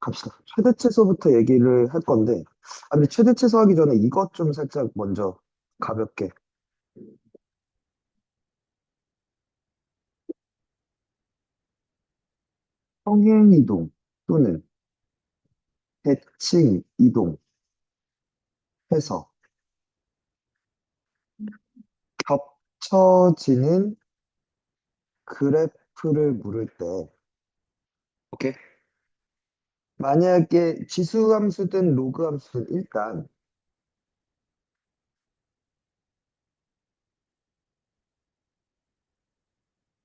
갑시다. 최대치수부터 얘기를 할 건데, 근데 최대치수 하기 전에 이것 좀 살짝 먼저 가볍게. 평행이동 또는 대칭 이동해서 겹쳐지는 그래프를 물을 때, 오케이? 만약에 지수함수든 로그함수든 일단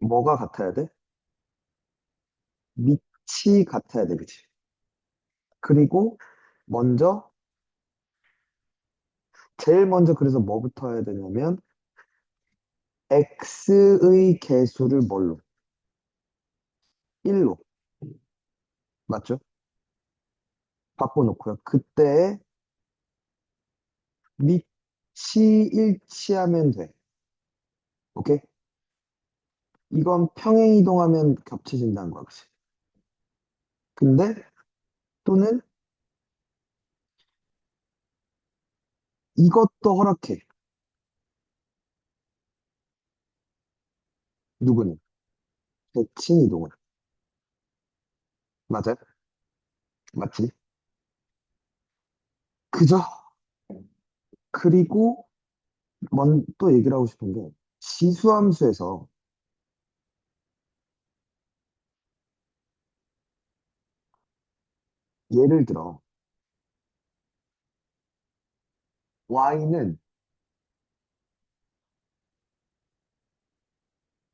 뭐가 같아야 돼? 밑이 같아야 돼, 그치? 그리고 먼저, 제일 먼저 그래서 뭐부터 해야 되냐면, x의 개수를 뭘로? 1로. 맞죠? 바꿔놓고요. 그때 밑이 일치하면 돼. 오케이? 이건 평행 이동하면 겹쳐진다는 거야, 그치? 근데 또는 이것도 허락해. 누구는? 대칭 이동은. 맞아요? 맞지? 그죠? 그리고 또 얘기를 하고 싶은 게 지수함수에서 예를 들어 y는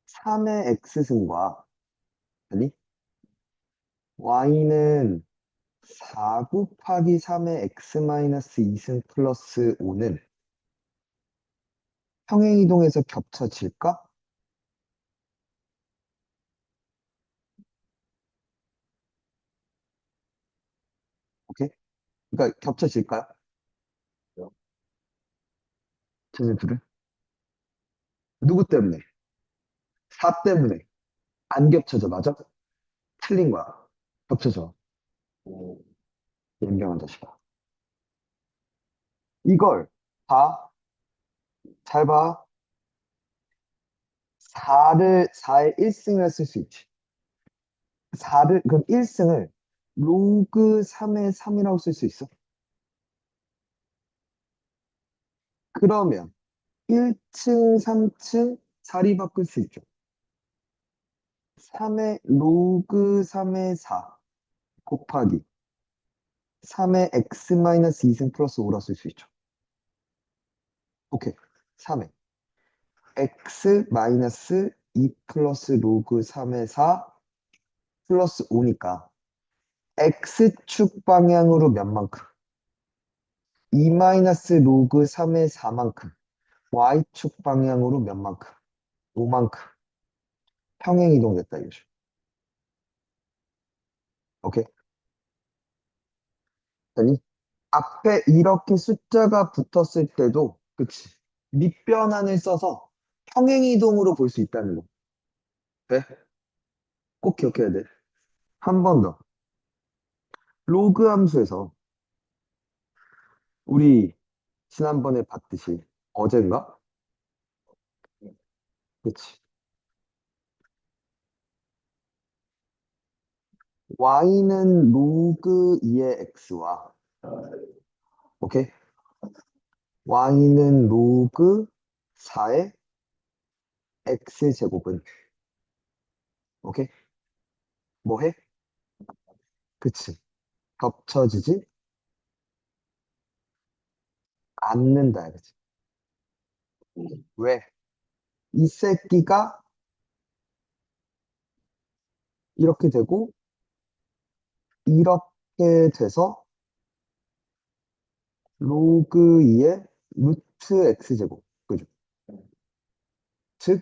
3의 x승과 아니 y는 4 곱하기 3의 x 마이너스 2승 플러스 5는 평행이동에서 겹쳐질까? 오케이? 그러니까 겹쳐질까요? 쟤네 둘은? 누구 때문에? 4 때문에 안 겹쳐져, 맞아? 틀린 거야. 겹쳐져. 연병한 자식아. 이걸 봐. 잘 봐. 4의 1승을 쓸 수 있지. 그럼 1승을 로그 3의 3이라고 쓸 수 있어. 그러면 1층, 3층 자리 바꿀 수 있죠. 3의 로그 3의 4 곱하기 3의 x 마이너스 2승 플러스 5라 쓸 수 있죠. 오케이. 3의 x 마이너스 2 플러스 로그 3의 4 플러스 5니까 x축 방향으로 몇만큼? 2 마이너스 로그 3의 4만큼. y축 방향으로 몇만큼? 5만큼. 평행 이동됐다 이거죠. 오케이? 아니, 앞에 이렇게 숫자가 붙었을 때도, 그치? 밑변환을 써서 평행 이동으로 볼 수 있다는 거. 네? 꼭 기억해야 돼. 한 번 더. 로그 함수에서 우리 지난번에 봤듯이 어젠가? 그치? y는 로그 2의 x와, 오케이? y는 로그 4의 x제곱은, 오케이? 뭐 해? 그치? 겹쳐지지 않는다, 그치? 왜? 이 새끼가 이렇게 되고, 이렇게 돼서 로그 2의 루트 x제곱. 그죠? 즉,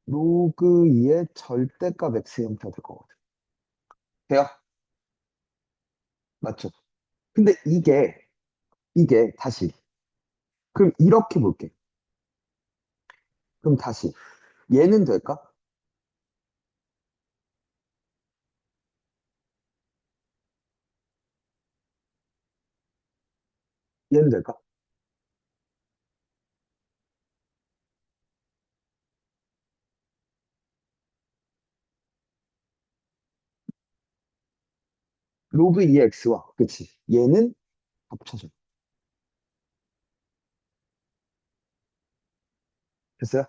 로그 2의 절대값 x 형태가 될 거거든. 돼요? 맞죠? 근데 이게 다시. 그럼 이렇게 볼게. 그럼 다시. 얘는 될까? 얘는 될까? 로그 2x와, 그치? 얘는 합쳐져. 됐어요?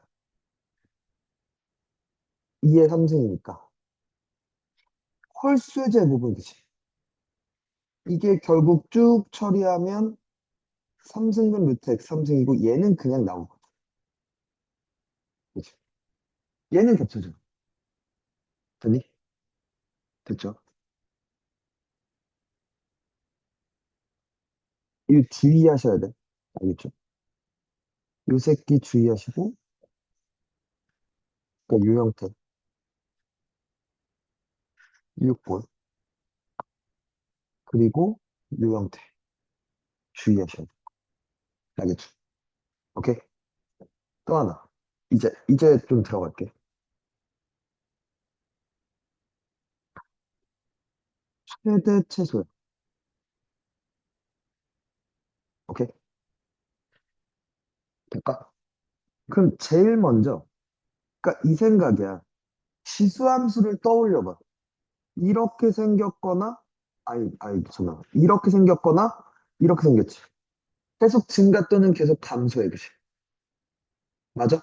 2의 3승이니까. 홀수 제곱은 그치? 이게 결국 쭉 처리하면 3승분 루트 x 3승이고 얘는 그냥 나오거든. 그치? 얘는 겹쳐져. 됐니? 됐죠? 이거 주의하셔야 돼. 알겠죠? 요 새끼 주의하시고, 그러니까 요 형태, 꼴 그리고 요 형태 주의하셔야 돼. 알겠죠? 오케이? 또 하나. 이제 좀 들어갈게. 최대 최소야. 오케이? 될까? 그럼 제일 먼저, 그러니까 이 생각이야. 지수함수를 떠올려봐. 이렇게 생겼거나, 잠깐만. 이렇게 생겼거나, 이렇게 생겼지. 계속 증가 또는 계속 감소해, 그치? 맞아?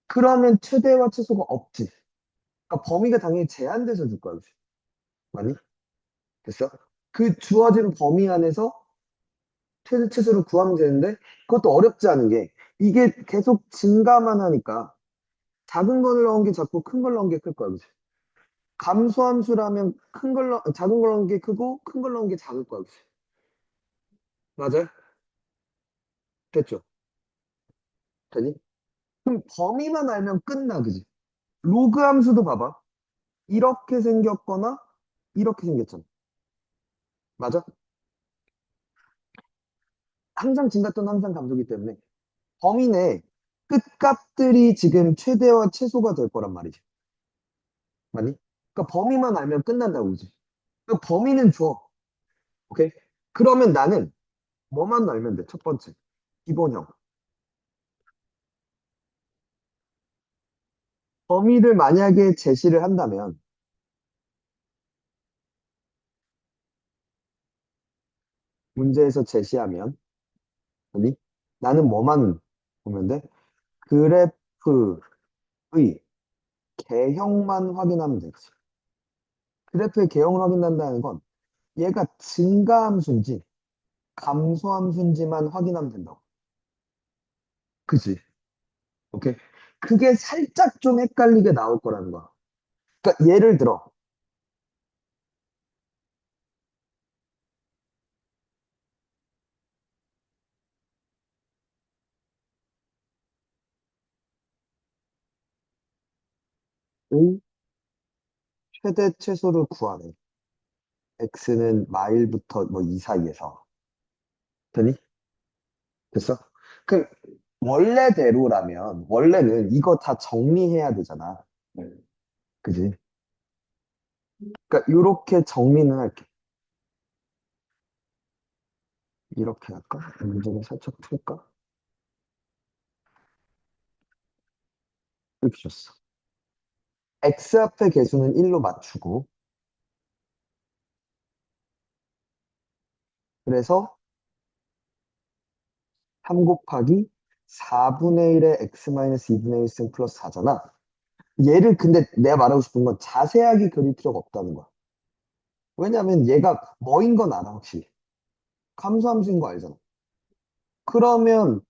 그러면 최대와 최소가 없지. 그러니까 범위가 당연히 제한돼서 줄 거야, 그치? 맞니? 됐어? 그 주어진 범위 안에서 최대 최소를 구하면 되는데, 그것도 어렵지 않은 게, 이게 계속 증가만 하니까, 작은 걸 넣은 게 작고 큰 걸 넣은 게 클 거야, 그치? 감소함수라면 작은 걸 넣은 게 크고, 큰 걸 넣은 게 작을 거야, 그치? 맞아요? 됐죠? 되니? 그럼 범위만 알면 끝나, 그지? 로그 함수도 봐봐. 이렇게 생겼거나 이렇게 생겼잖아. 맞아? 항상 증가 또는 항상 감소기 때문에 범위 내 끝값들이 지금 최대와 최소가 될 거란 말이지. 맞니? 그러니까 범위만 알면 끝난다고, 그지? 그 범위는 줘. 오케이? 그러면 나는 뭐만 알면 돼? 첫 번째. 기본형. 범위를 만약에 제시를 한다면 문제에서 제시하면 아니? 나는 뭐만 보면 돼? 그래프의 개형만 확인하면 되지. 그래프의 개형을 확인한다는 건 얘가 증가함수인지 감소함수인지만 확인하면 된다고. 그지? 오케이? 그게 살짝 좀 헷갈리게 나올 거라는 거야. 그러니까 예를 들어, 의 최대 최소를 구하래. x는 마일부터 뭐 이 사이에서. 되니? 됐어? 그 원래대로라면 원래는 이거 다 정리해야 되잖아. 네. 그지? 그러니까 이렇게 정리는 할게. 이렇게 할까? 문제를 살짝 풀까? 이렇게 줬어. x 앞의 개수는 1로 맞추고 그래서 3 곱하기 4분의 1의 x 2분의 1승 플러스 4잖아. 얘를 근데 내가 말하고 싶은 건 자세하게 그릴 필요가 없다는 거야. 왜냐면 얘가 뭐인 건 알아, 확실히. 감소함수인 거 알잖아. 그러면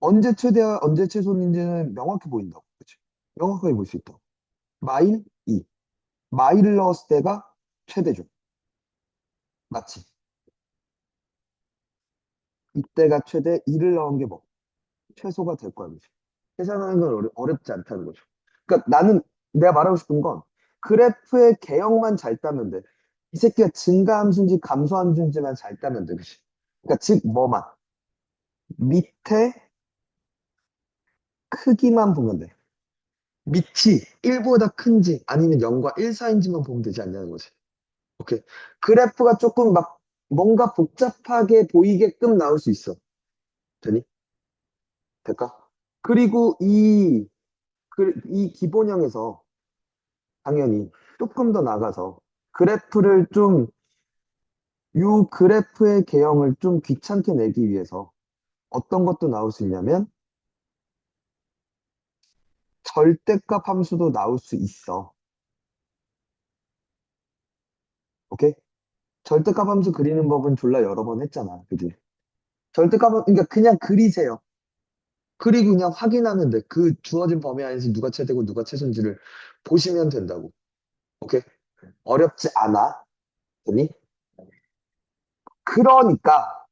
언제 최대와 언제 최소인지는 명확히 보인다고. 그치? 명확하게 볼 수 있다고. 마일 2. 마일을 넣었을 때가 최대죠. 맞지? 이때가 최대 2를 넣은 게 뭐? 최소가 될 거야, 그치? 계산하는 건 어렵지 않다는 거죠. 그러니까 나는 내가 말하고 싶은 건 그래프의 개형만 잘 따면 돼. 이 새끼가 증가함수인지 감소함수인지만 잘 따면 돼, 그치? 그러니까 즉 뭐만 밑에 크기만 보면 돼. 밑이 1보다 큰지 아니면 0과 1 사이인지만 보면 되지 않냐는 거지. 오케이. 그래프가 조금 막 뭔가 복잡하게 보이게끔 나올 수 있어. 되니? 될까? 그리고 이 기본형에서 당연히 조금 더 나가서 그래프를 좀, 요 그래프의 개형을 좀 귀찮게 내기 위해서 어떤 것도 나올 수 있냐면 절대값 함수도 나올 수 있어. 오케이? 절대값 함수 그리는 법은 졸라 여러 번 했잖아. 그지? 절대값은, 그러니까 그냥 그리세요. 그리고 그냥 확인하면 돼. 그 주어진 범위 안에서 누가 최대고 누가 최소인지를 보시면 된다고. 오케이? 어렵지 않아. 되니? 그러니까,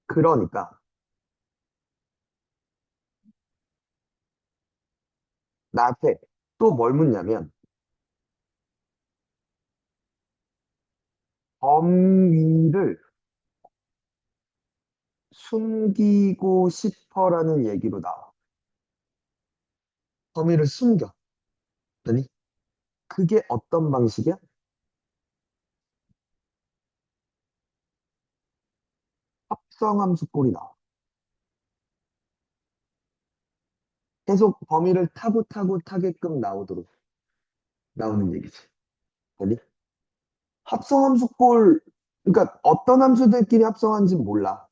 그러니까, 나한테 또 뭘 묻냐면, 범위를 숨기고 싶어라는 얘기로 나와. 범위를 숨겨. 되니? 그게 어떤 방식이야? 합성함수 꼴이 나와. 계속 범위를 타고 타고 타게끔 나오도록 나오는 얘기지. 되니? 합성함수 꼴, 그러니까 어떤 함수들끼리 합성하는지 몰라.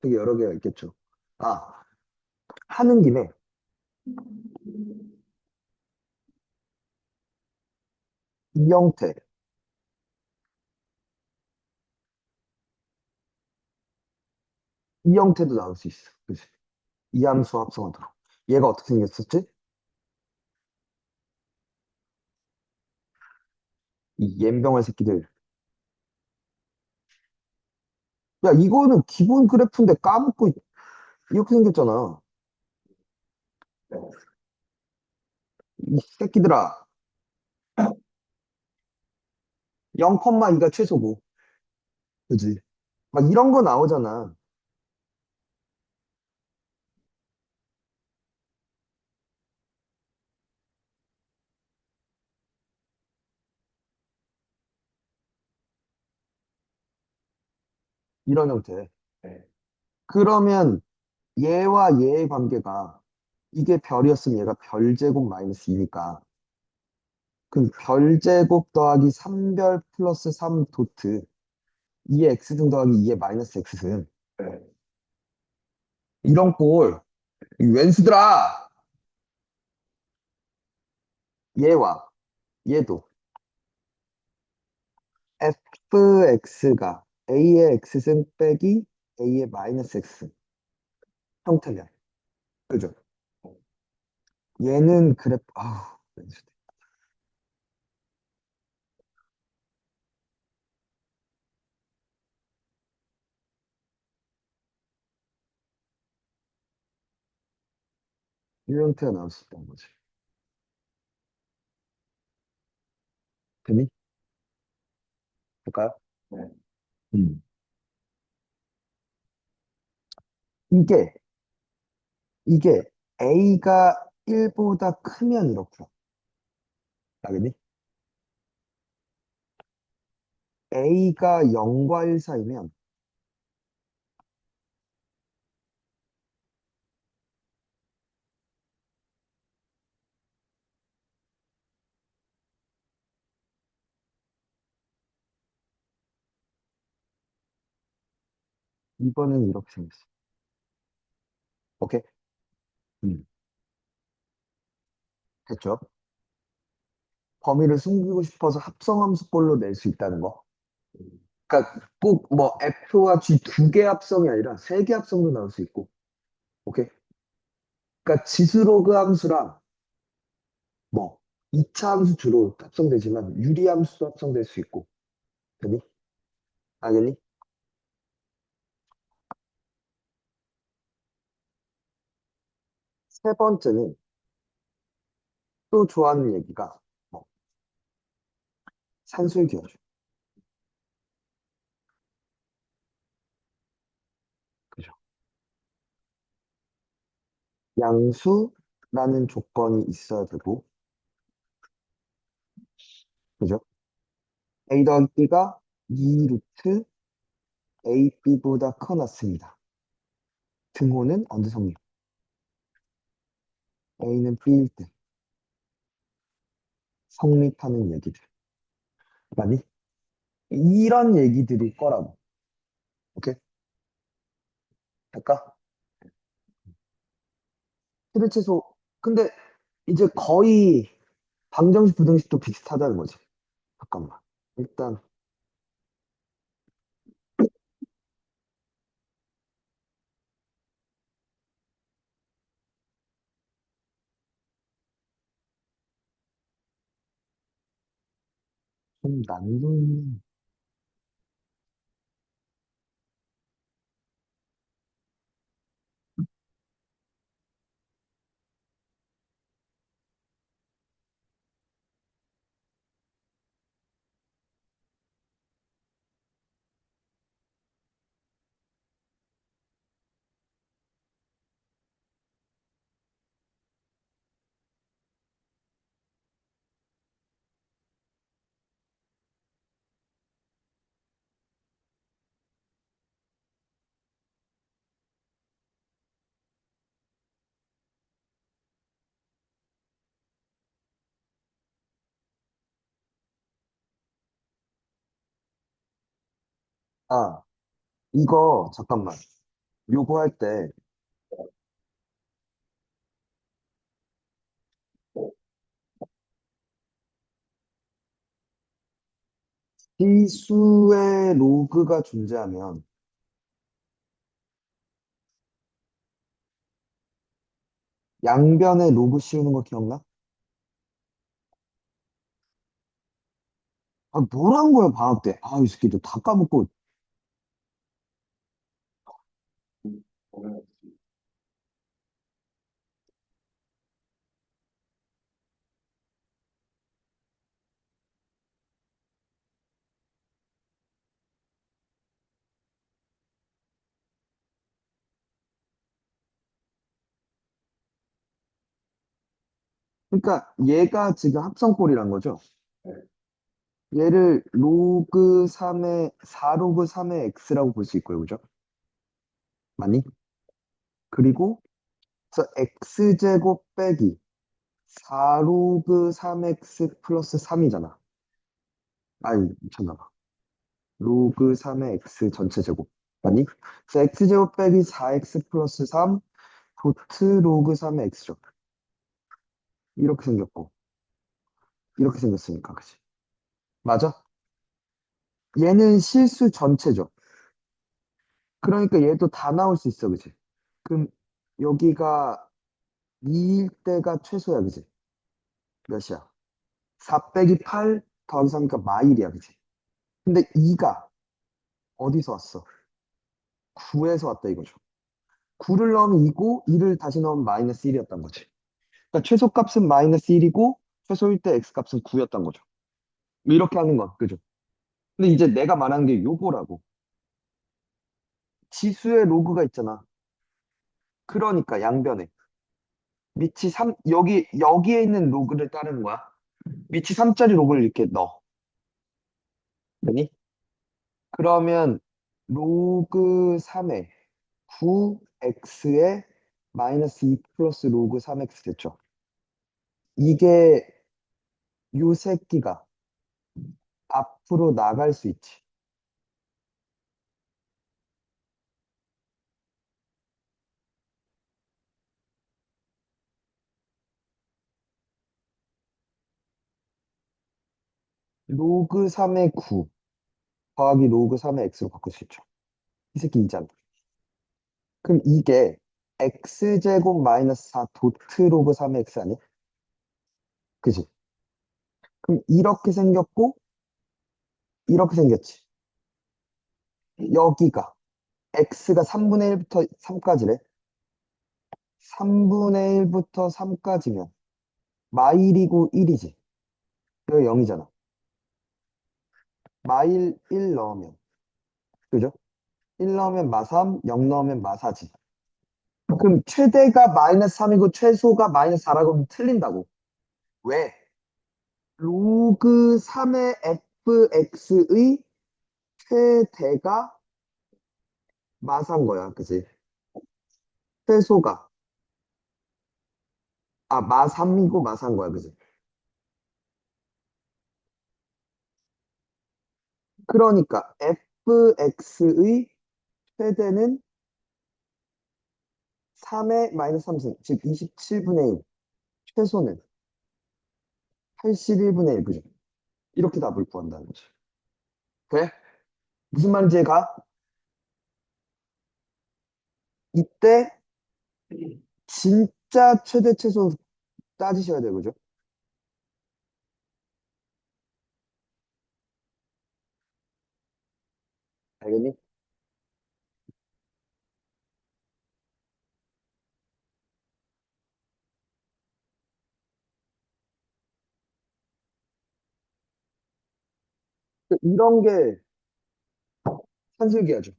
되게 여러 개가 있겠죠. 아, 하는 김에 이 형태, 이 형태도 나올 수 있어. 그치? 이 함수 합성하도록. 얘가 어떻게 생겼었지? 이 옌병할 새끼들. 야, 이거는 기본 그래프인데 까먹고 이렇게 생겼잖아. 이 새끼들아. 0,2가 최소고. 그지? 막 이런 거 나오잖아. 이런 형태. 네. 그러면 얘와 얘의 관계가 이게 별이었으면 얘가 별제곱 마이너스 2니까 그럼 별제곱 더하기 3별 플러스 3 도트 2의 x승 더하기 2의 마이너스 x승 이런 꼴 이 웬수들아 얘와 얘도 fx가 a의 x승 빼기 a의 마이너스 x승 형태면 그죠? 얘는 그래프 아우 웬수들 이 형태가 나올 수 있다는 거지 되니? 볼까요? 네. 음. 이게 이게 a가 1보다 크면 이렇구나 알겠니? a가 0과 1 사이면 이거는 이렇게 생겼어. 오케이? 음, 됐죠? 범위를 숨기고 싶어서 합성함수꼴로 낼 수 있다는 거. 그러니까 꼭 뭐 F와 G 두 개 합성이 아니라 세 개 합성도 나올 수 있고. 오케이? 그러니까 지수로그 함수랑 뭐 2차 함수 주로 합성되지만 유리 함수도 합성될 수 있고. 되니? 알겠니? 세 번째는 또 좋아하는 얘기가 뭐 산술기호죠. 그죠? 양수라는 조건이 있어야 되고, 그죠? A 더하기 B가 2 루트 AB보다 커놨습니다. 등호는 언제 성립? A는 B일 때 성립하는 얘기들. 맞니? 이런 얘기들일 거라고. 오케이? 할까? 최대 최소. 근데 이제 거의 방정식, 부등식도 비슷하다는 거지. 잠깐만. 일단, 좀 난이도 있는. 아, 이거, 잠깐만. 요거 할 때, 실수의 로그가 존재하면, 양변에 로그 씌우는 거 기억나? 아, 뭘 한 거야, 방학 때. 아, 이 새끼들 다 까먹고. 그러니까 얘가 지금 합성꼴이란 거죠. 얘를 로그 3의, 4로그 3의 x라고 볼 수 있고요, 그죠? 맞니? 그리고, 그래서 x제곱 빼기 4로그 3x 플러스 3이잖아. 아이, 미쳤나 봐. 로그 3의 x 전체 제곱. 맞니? 그래서 x제곱 빼기 4x 플러스 3 도트 로그 3의 x죠. 이렇게 생겼고, 이렇게 생겼으니까, 그치? 맞아? 얘는 실수 전체죠. 그러니까 얘도 다 나올 수 있어, 그치? 그럼 여기가 2일 때가 최소야, 그치? 몇이야? 4 빼기 8 더하기 3이니까 마일이야, 그치? 근데 2가 어디서 왔어? 9에서 왔다 이거죠. 9를 넣으면 2고 2를 다시 넣으면 마이너스 1이었던 거지. 그러니까 최소값은 마이너스 1이고 최소일 때 x값은 9였던 거죠. 이렇게 하는 건 그죠? 근데 이제 내가 말한 게 요거라고. 지수의 로그가 있잖아. 그러니까 양변에 밑이 3 여기에 있는 로그를 따르는 거야. 밑이 3짜리 로그를 이렇게 넣어. 되니? 그러면 로그 3에 9x에 마이너스 2 플러스 로그 3x 됐죠. 이게 요 새끼가 앞으로 나갈 수 있지. 로그 3의 9 더하기 로그 3의 x로 바꿀 수 있죠. 이 새끼 이잖아. 그럼 이게 x제곱 마이너스 4 도트 로그 3의 x 아니야? 그지? 그럼 이렇게 생겼고 이렇게 생겼지. 여기가 x가 3분의 1부터 3까지래. 3분의 1부터 3까지면 마일이고 1이지. 여기 0이잖아. 마일 1 넣으면 그죠? 1 넣으면 마삼, 0 넣으면 마사지. 그럼 최대가 마이너스 3이고 최소가 마이너스 4라고 하면 틀린다고. 왜? 로그 3의 fx의 최대가 마사인 거야, 그지? 최소가. 아, 마3이고 마사인 거야, 그지? 그러니까 fx의 최대는 3의 마이너스 3승, 즉 27분의 1. 최소는 81분의 1, 그죠? 이렇게 답을 구한다는 거지. 그래? 무슨 말인지 가? 이때 진짜 최대 최소 따지셔야 돼요, 그죠? 알겠니? 이런 게 산술기하죠.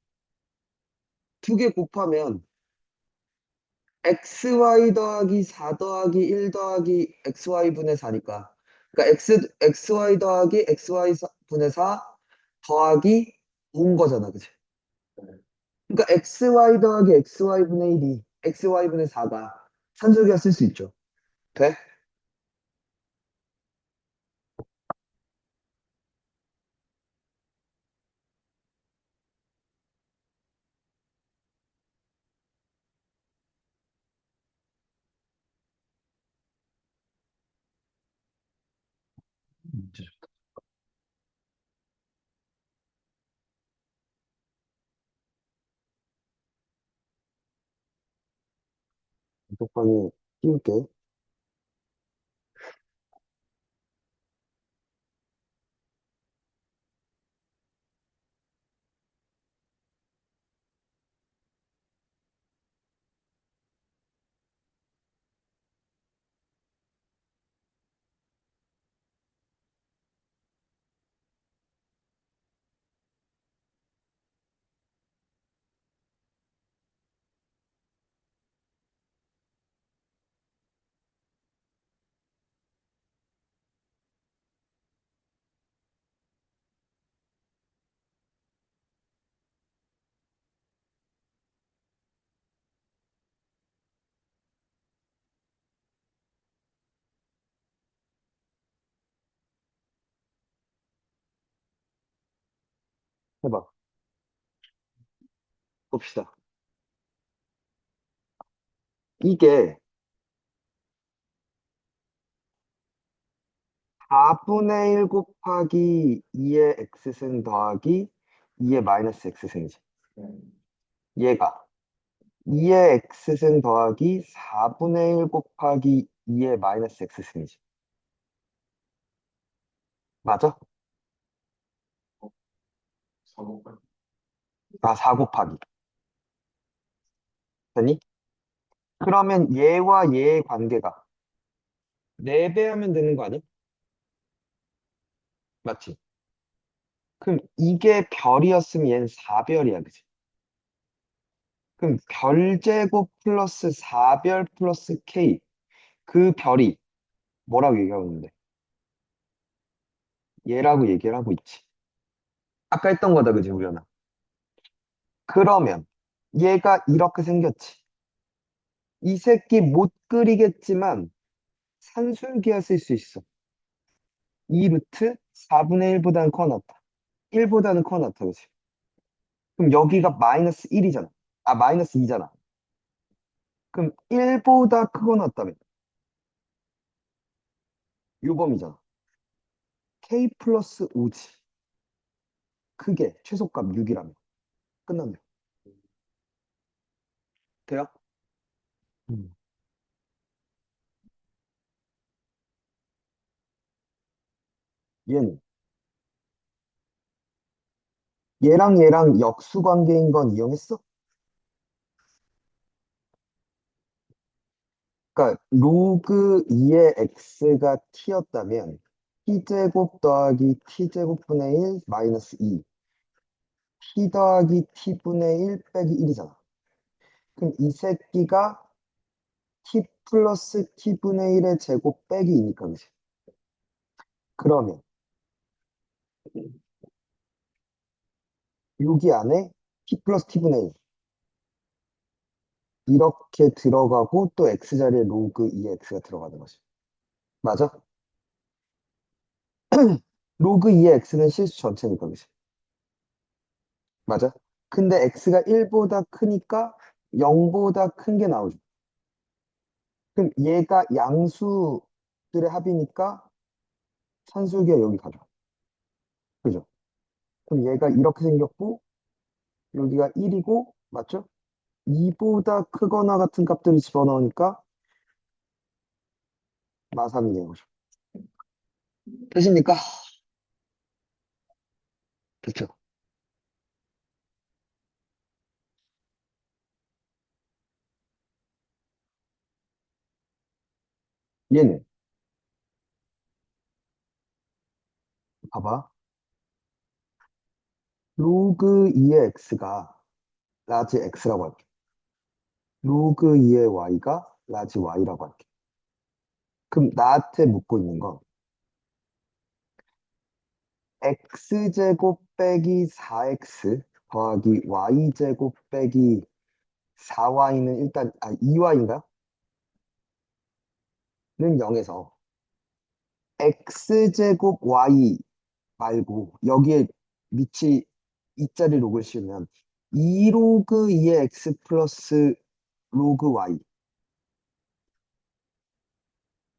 두 개 곱하면 xy 더하기 4 더하기 1 더하기 xy 분의 4니까. 그러니까 xy 더하기 xy 분의 4 더하기 5인 거잖아, 그치? 그러니까 xy 더하기 xy 분의 1이 xy 분의 4가 산술기가 쓸 수 있죠. 돼? 진짜 독방에 띄울게. 해봐. 봅시다. 이게 4분의 1 곱하기 2의 x승 더하기 2의 마이너스 x승이지. 얘가 2의 x승 더하기 4분의 1 곱하기 2의 마이너스 x승이지. 맞아? 아, 4 곱하기. 되니? 그러면 얘와 얘의 관계가 4배 하면 되는 거 아니야? 맞지? 그럼 이게 별이었으면 얘는 4별이야, 그지? 그럼 별제곱 플러스 4별 플러스 k. 그 별이 뭐라고 얘기하고 있는데? 얘라고 얘기를 하고 있지. 아까 했던 거다, 그지, 우연아? 그러면 얘가 이렇게 생겼지. 이 새끼 못 그리겠지만 산술기하 쓸 수 있어. 2 루트 4분의 1보다는 커 낫다. 1보다는 커 낫다, 그지? 그럼 여기가 마이너스 1이잖아. 아, 마이너스 2잖아. 그럼 1보다 크고 낫다면 요범이잖아. k 플러스 5지. 그게 최소값 6이라면. 끝났네. 돼요? 음. 얘는 얘랑 얘랑 역수 관계인 건 이용했어? 그러니까 로그 2의 x가 t였다면 t제곱 더하기 t제곱분의 1 마이너스 2 t 더하기 t분의 1 빼기 1이잖아. 그럼 이 새끼가 t 플러스 t분의 1의 제곱 빼기 2니까 그지? 그러면 여기 안에 t 플러스 t분의 1 이렇게 들어가고 또 x 자리에 로그 2x가 들어가는 거지. 맞아? 로그 2의 x는 실수 전체니까, 그치? 맞아? 근데 x가 1보다 크니까 0보다 큰 게 나오죠. 그럼 얘가 양수들의 합이니까 산술기가 여기 가죠. 그죠? 그럼 얘가 이렇게 생겼고 여기가 1이고 맞죠? 2보다 크거나 같은 값들을 집어넣으니까 마삼이 되는 거죠. 되십니까? 됐죠? 얘는 봐봐. 로그 2의 x가 라지 x라고 할게. 로그 2의 y가 라지 y라고 할게. 그럼 나한테 묻고 있는 건 x제곱 빼기 4x 더하기 y제곱 빼기 4y는 일단 2y인가? 는 0에서 x제곱 y 말고 여기에 밑이 이자리 로그를 씌우면 2로그 2의 x 플러스 로그 y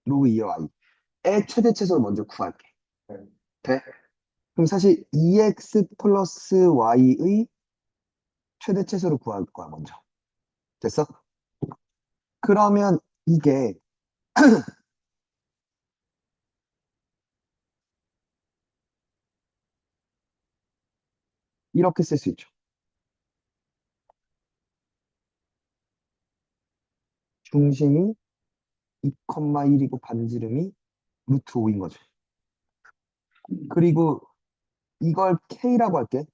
로그 2의 y의 최대치수를 먼저 구할게. 돼? 그럼 사실 2x 플러스 y의 최대치수를 구할 거야 먼저. 됐어? 그러면 이게 이렇게 쓸 수 있죠. 중심이 2,1이고 반지름이 루트 5인 거죠. 그리고 이걸 k라고 할게.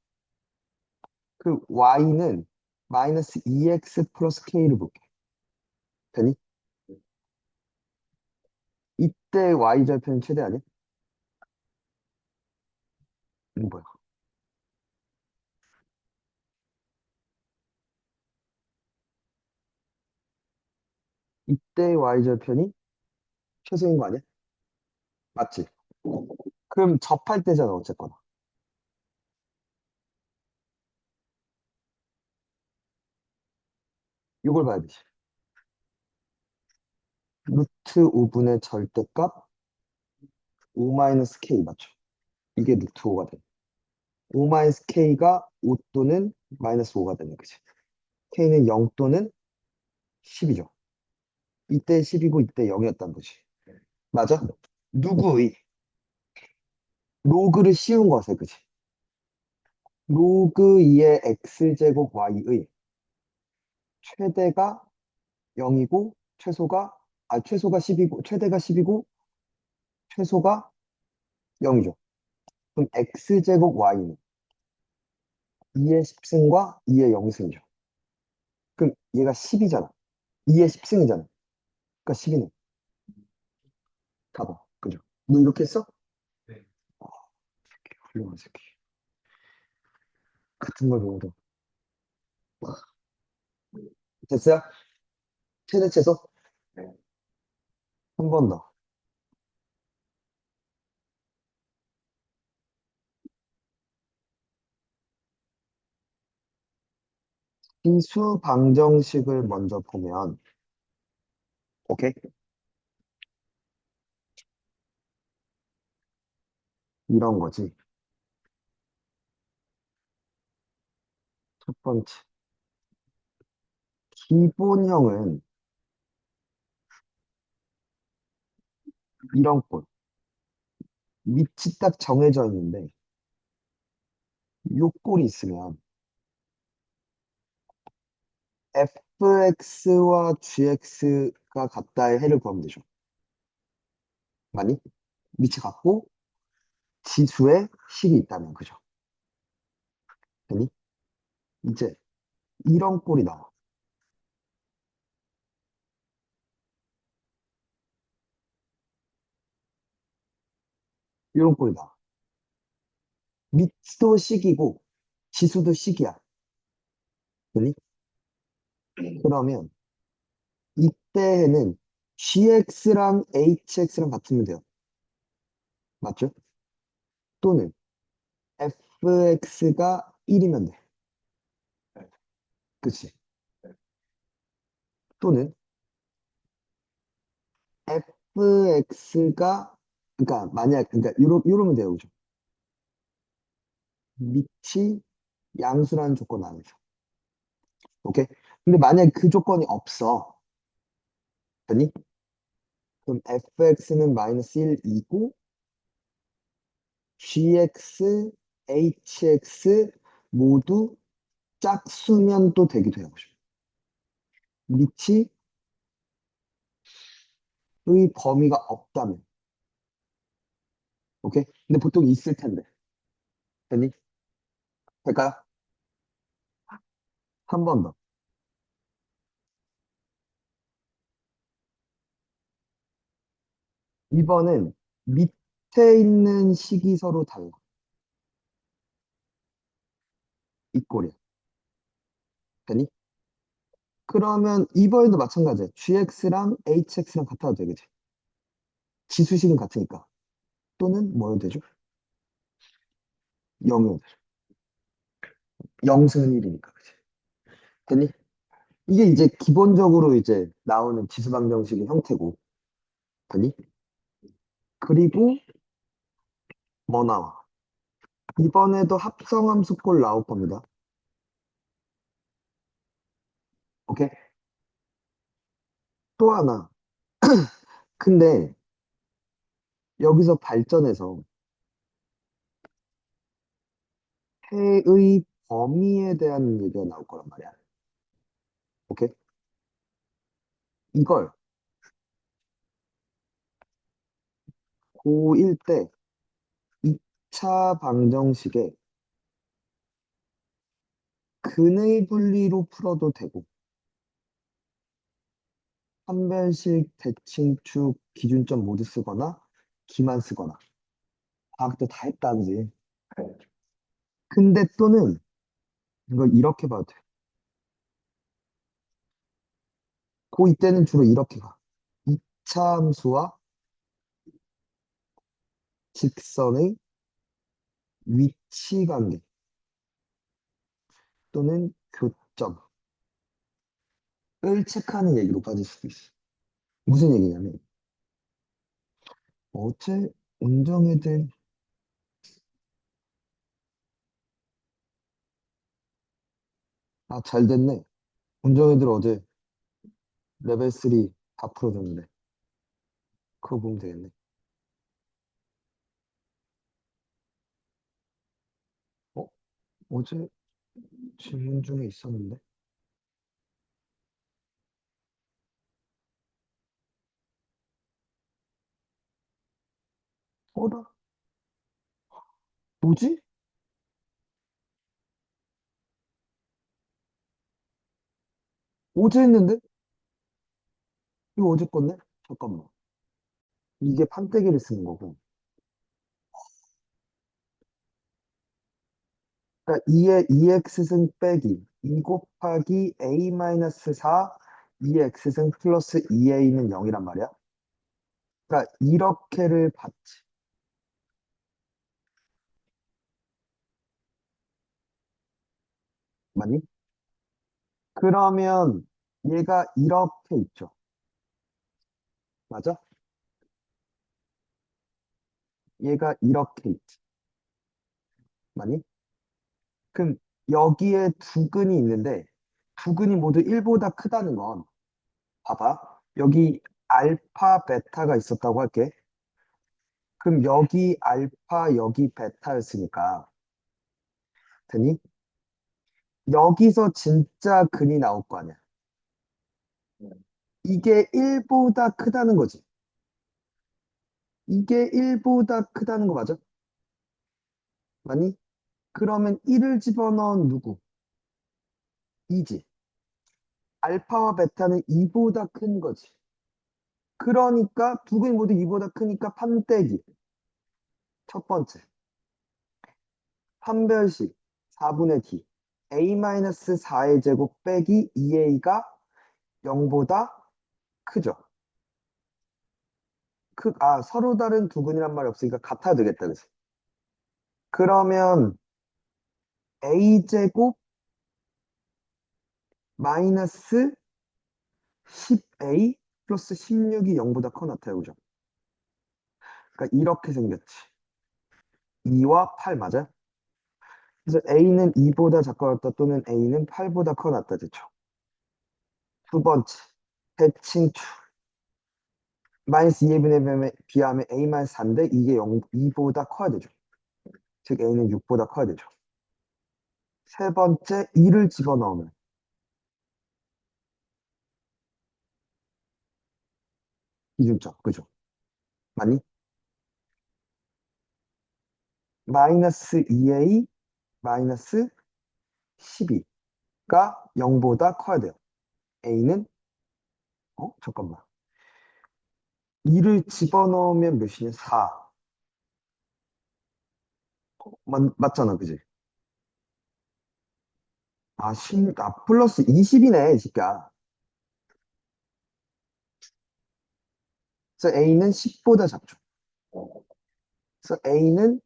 그 y는 마이너스 2x 플러스 k를 볼게. 되니? 이때 y절편 최대 아니야? 이거 뭐야? 이때 y절편이 최소인 거 아니야? 맞지? 그럼 접할 때잖아 어쨌거나. 이걸 봐야 되지. 루트 5분의 절대값 5 마이너스 k 맞죠? 이게 루트 5가 돼. 5 마이너스 k가 5 또는 마이너스 5가 되는 거지. k는 0 또는 10이죠. 이때 10이고 이때 0이었단 거지. 맞아? 누구의 로그를 씌운 것에 그지? 로그 2의 x제곱 y의 최대가 0이고 최소가 10이고 최대가 10이고 최소가 0이죠. 그럼 x제곱 y는 2의 10승과 2의 0승이죠. 그럼 얘가 10이잖아. 2의 10승이잖아. 그러니까 10이네. 봐봐. 그죠? 너 이렇게 했어? 아, 훌륭한 새끼. 같은 걸 보고도. 됐어요? 최대 최소? 한 번 더. 인수 방정식을 먼저 보면, 오케이? 이런 거지. 첫 번째. 기본형은 이런 꼴. 밑이 딱 정해져 있는데, 요 꼴이 있으면, fx와 gx가 같다의 해를 구하면 되죠. 맞니? 밑이 같고, 지수에 식이 있다면, 그죠? 되니? 이제, 이런 꼴이 나와. 이런 꼴이 나와. 밑도 식이고, 지수도 식이야. 그니? 그러면 이때에는 gx랑 hx랑 같으면 돼요. 맞죠? 또는 fx가 1이면 돼. 그치? 또는 fx가 그러니까 만약 그러니까 요러면 돼요. 그죠? 밑이 양수라는 조건 안에서. 오케이? 근데 만약 그 조건이 없어. 아니? 그럼 fx는 마이너스 1이고 gx, hx 모두 짝수면 또 되기도 해요. 밑이 의 범위가 없다면. 오케이? 근데 보통 있을 텐데. 됐니? 될까요? 한 번 더. 이번은 밑에 있는 식이 서로 달라. 이 꼴이야. 됐니? 그러면 이번에도 마찬가지야. gx랑 hx랑 같아도 되겠지. 지수식은 같으니까. 또는 뭐여도 되죠? 0이 0승은 1이니까. 그치? 됐니? 이게 이제 기본적으로 이제 나오는 지수방정식의 형태고. 됐니? 그리고 뭐 나와? 이번에도 합성함수 꼴 나올 겁니다. 오케이? 또 하나. 근데 여기서 발전해서 해의 범위에 대한 얘기가 나올 거란 말이야. 오케이? 이걸 고1 때 2차 방정식에 근의 분리로 풀어도 되고, 판별식, 대칭축, 기준점 모두 쓰거나, 기만 쓰거나. 과학 때 다 했다는지. 근데 또는 이걸 이렇게 봐도 돼. 고2 때는 주로 이렇게 가. 2차 함수와 직선의 위치 관계 또는 교점을 체크하는 얘기로 빠질 수도 있어. 무슨 얘기냐면, 어제 운정애들, 아, 잘 됐네. 운정애들 어제 레벨 3 다 풀어줬는데. 그거 보면 되겠네. 어? 어제 질문 중에 있었는데? 어라? 뭐지? 어제 했는데? 이거 어제 건데? 잠깐만. 이게 판때기를 쓰는 거고. 그러니까 2의 2x승 빼기 2 곱하기 a-4 2x승 플러스 2a는 0이란 말이야. 그러니까 이렇게를 받지. 맞니? 그러면 얘가 이렇게 있죠. 맞아? 얘가 이렇게 있지. 맞니? 그럼 여기에 두 근이 있는데 두 근이 모두 1보다 크다는 건 봐봐. 여기 알파, 베타가 있었다고 할게. 그럼 여기 알파, 여기 베타였으니까 되니? 여기서 진짜 근이 나올 거 아니야. 이게 1보다 크다는 거지. 이게 1보다 크다는 거 맞아? 맞니? 그러면 1을 집어넣은 누구? 2지. 알파와 베타는 2보다 큰 거지. 그러니까 두 근이 모두 2보다 크니까 판때기. 첫 번째. 판별식. 4분의 d. a-4의 제곱 빼기 2a가 0보다 크죠. 서로 다른 두 근이란 말이 없으니까 같아야 되겠다. 그치? 그러면 a제곱 마이너스 10a 플러스 16이 0보다 커 나타요. 그죠? 그러니까 이렇게 생겼지. 2와 8 맞아? 그래서 a는 2보다 작거나 또는 a는 8보다 커 낫다. 됐죠? 두 번째, 대칭 2. 마이너스 2분의 비하면 a 마이너스 4인데 이게 2보다 커야 되죠. 즉 a는 6보다 커야 되죠. 세 번째, 2를 집어넣으면 기준점, 그죠? 맞니? 마이너스 2a 마이너스 12가 0보다 커야 돼요. a는 잠깐만. 2를 집어넣으면 몇이냐? 4. 맞잖아, 그지? 플러스 20이네, 진짜. 그래서 a는 10보다 작죠. 그래서 a는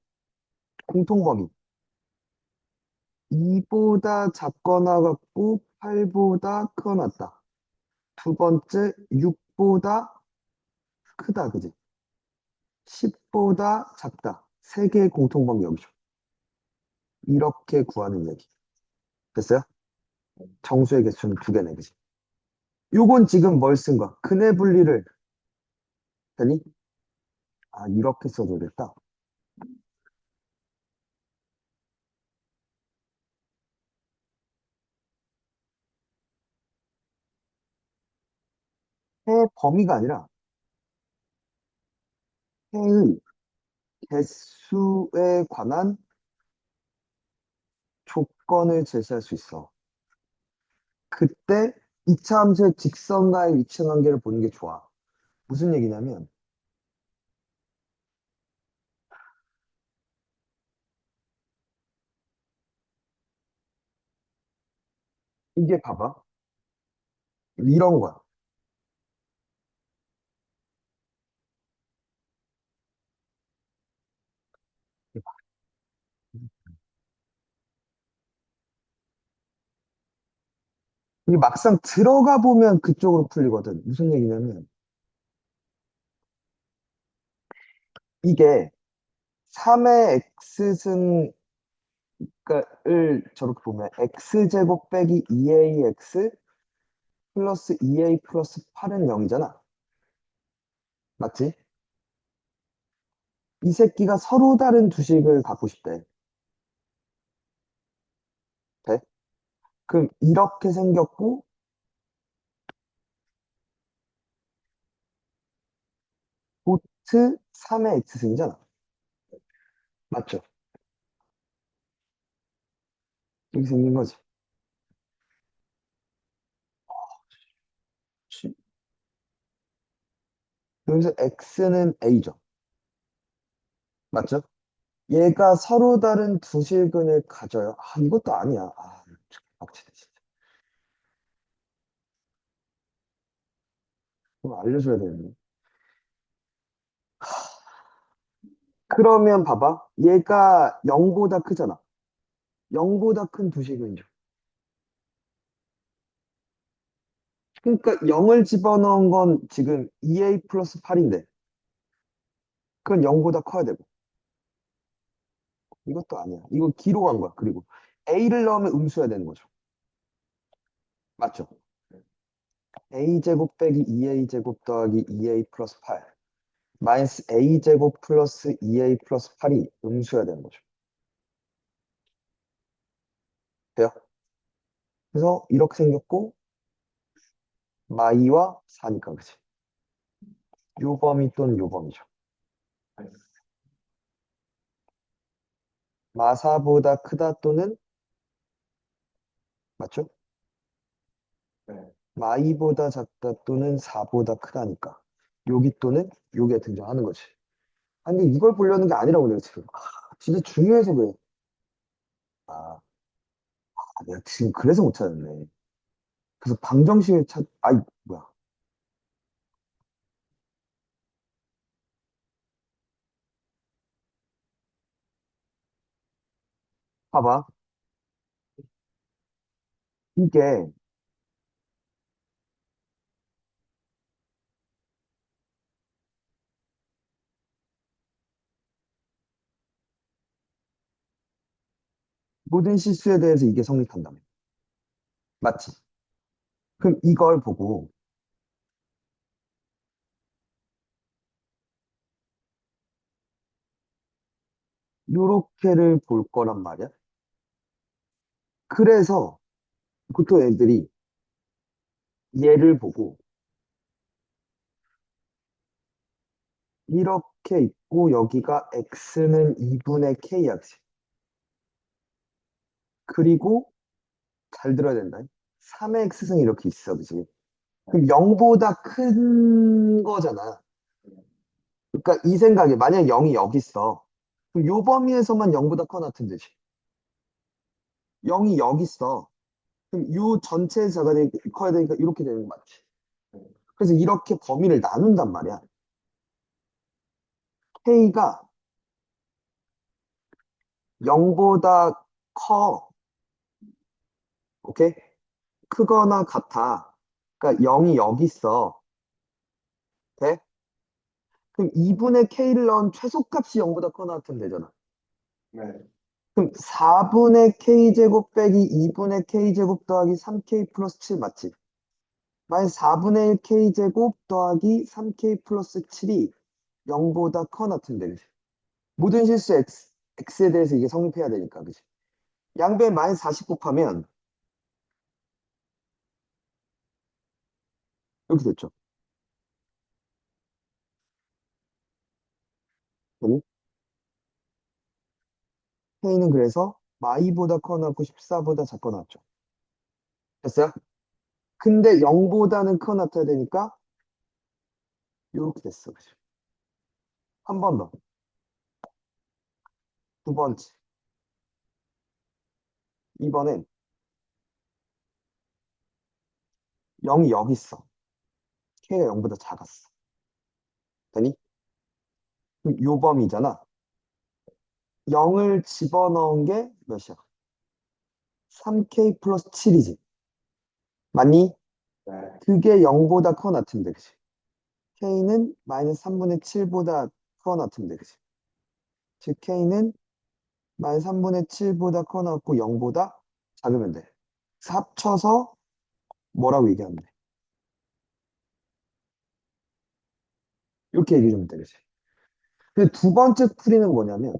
공통범위. 2보다 작거나 같고 8보다 크거나. 두 번째, 6보다 크다, 그지? 10보다 작다. 세 개의 공통범위 여기죠. 이렇게 구하는 얘기. 됐어요? 정수의 개수는 두 개네, 그지? 요건 지금 뭘 쓴 거야? 근의 분리를, 되니? 이렇게 써도 되겠다. 해 범위가 아니라 해의 개수에 관한 조건을 제시할 수 있어. 그때 이차 함수의 직선과의 위치 관계를 보는 게 좋아. 무슨 얘기냐면, 이게 봐봐. 이런 거야. 이게 막상 들어가 보면 그쪽으로 풀리거든. 무슨 얘기냐면, 이게 3의 x승을 저렇게 보면 x제곱 빼기 2ax 플러스 2a 플러스 8은 0이잖아. 맞지? 이 새끼가 서로 다른 두 식을 갖고 싶대. 돼? 그럼 이렇게 생겼고, 보트 3의 x승이잖아. 맞죠? 이렇게 생긴 거지. 치- 여기서 x는 a죠. 맞죠? 얘가 서로 다른 두 실근을 가져요. 이것도 아니야. 빡치네, 진짜. 그럼 알려줘야 되는데. 그러면 봐봐. 얘가 0보다 크잖아. 0보다 큰 두 실근이죠. 그러니까 0을 집어넣은 건 지금 2a 플러스 8인데, 그건 0보다 커야 되고. 이것도 아니야. 이거 기로 간 거야. 그리고 a를 넣으면 음수여야 되는 거죠. 맞죠? a제곱 빼기 2a제곱 더하기 2a 플러스 8. 마이너스 a제곱 플러스 2a 플러스 8이 음수여야 되는 거죠. 돼요? 그래서 이렇게 생겼고 마이와 4니까 그치? 요 범위 또는 요 범위죠. 마사보다 크다 또는 맞죠? 마이보다 작다 또는 4보다 크다니까. 여기 또는 요게 등장하는 거지. 근데 이걸 보려는 게 아니라고 내가 지금. 진짜 중요해서 그래. 아, 내가 지금 그래서 못 찾았네. 그래서 방정식을 아이, 뭐야. 봐봐. 이게 모든 실수에 대해서 이게 성립한다며. 맞지? 그럼 이걸 보고, 요렇게를 볼 거란 말이야. 그래서 보통 애들이 얘를 보고, 이렇게 있고, 여기가 x는 2분의 k야. 그치? 그리고, 잘 들어야 된다. 3의 x승이 이렇게 있어. 그치? 그럼 0보다 큰 거잖아. 그러니까 이 생각에, 만약 0이 여기 있어. 그럼 요 범위에서만 0보다 커 같은 되지. 0이 여기 있어. 그럼 요 전체 자가 커야 되니까 이렇게 되는 거 맞지? 그래서 이렇게 범위를 나눈단 말이야. K가 0보다 커, 오케이? 크거나 같아. 그러니까 0이 여기 있어. 돼? 그럼 2분의 K를 넣은 최소값이 0보다 커나 같으면 되잖아. 네. 그럼 4분의 K제곱 빼기 2분의 K제곱 더하기 3K 플러스 7 맞지? 만약 4분의 1 K제곱 더하기 3K 플러스 7이 0보다 커 같으면 되지. 모든 실수 X에 대해서 이게 성립해야 되니까, 그지? 양변에 마이너스 40 곱하면 이렇게 됐죠. 그니 K는 그래서 마이보다 커 나고 14보다 작거 나왔죠. 됐어요? 근데 0보다는 커 나타야 되니까 이렇게 됐어. 그지? 한 번 더. 두 번째. 이번엔 0이 여기 있어. K가 0보다 작았어. 되니? 그럼 요 범위잖아. 0을 집어넣은 게 몇이야? 3K 플러스 7이지. 맞니? 네. 그게 0보다 커 나타면 돼. 그지? K는 마이너스 3분의 7보다 커 나타면 돼. 그지? 즉 K는 마이너스 3분의 7보다 커 나왔고 0보다 작으면 돼. 그래서 합쳐서 뭐라고 얘기하면 돼? 이렇게 얘기해 주면 돼. 그지? 근데 두 번째 풀이는 뭐냐면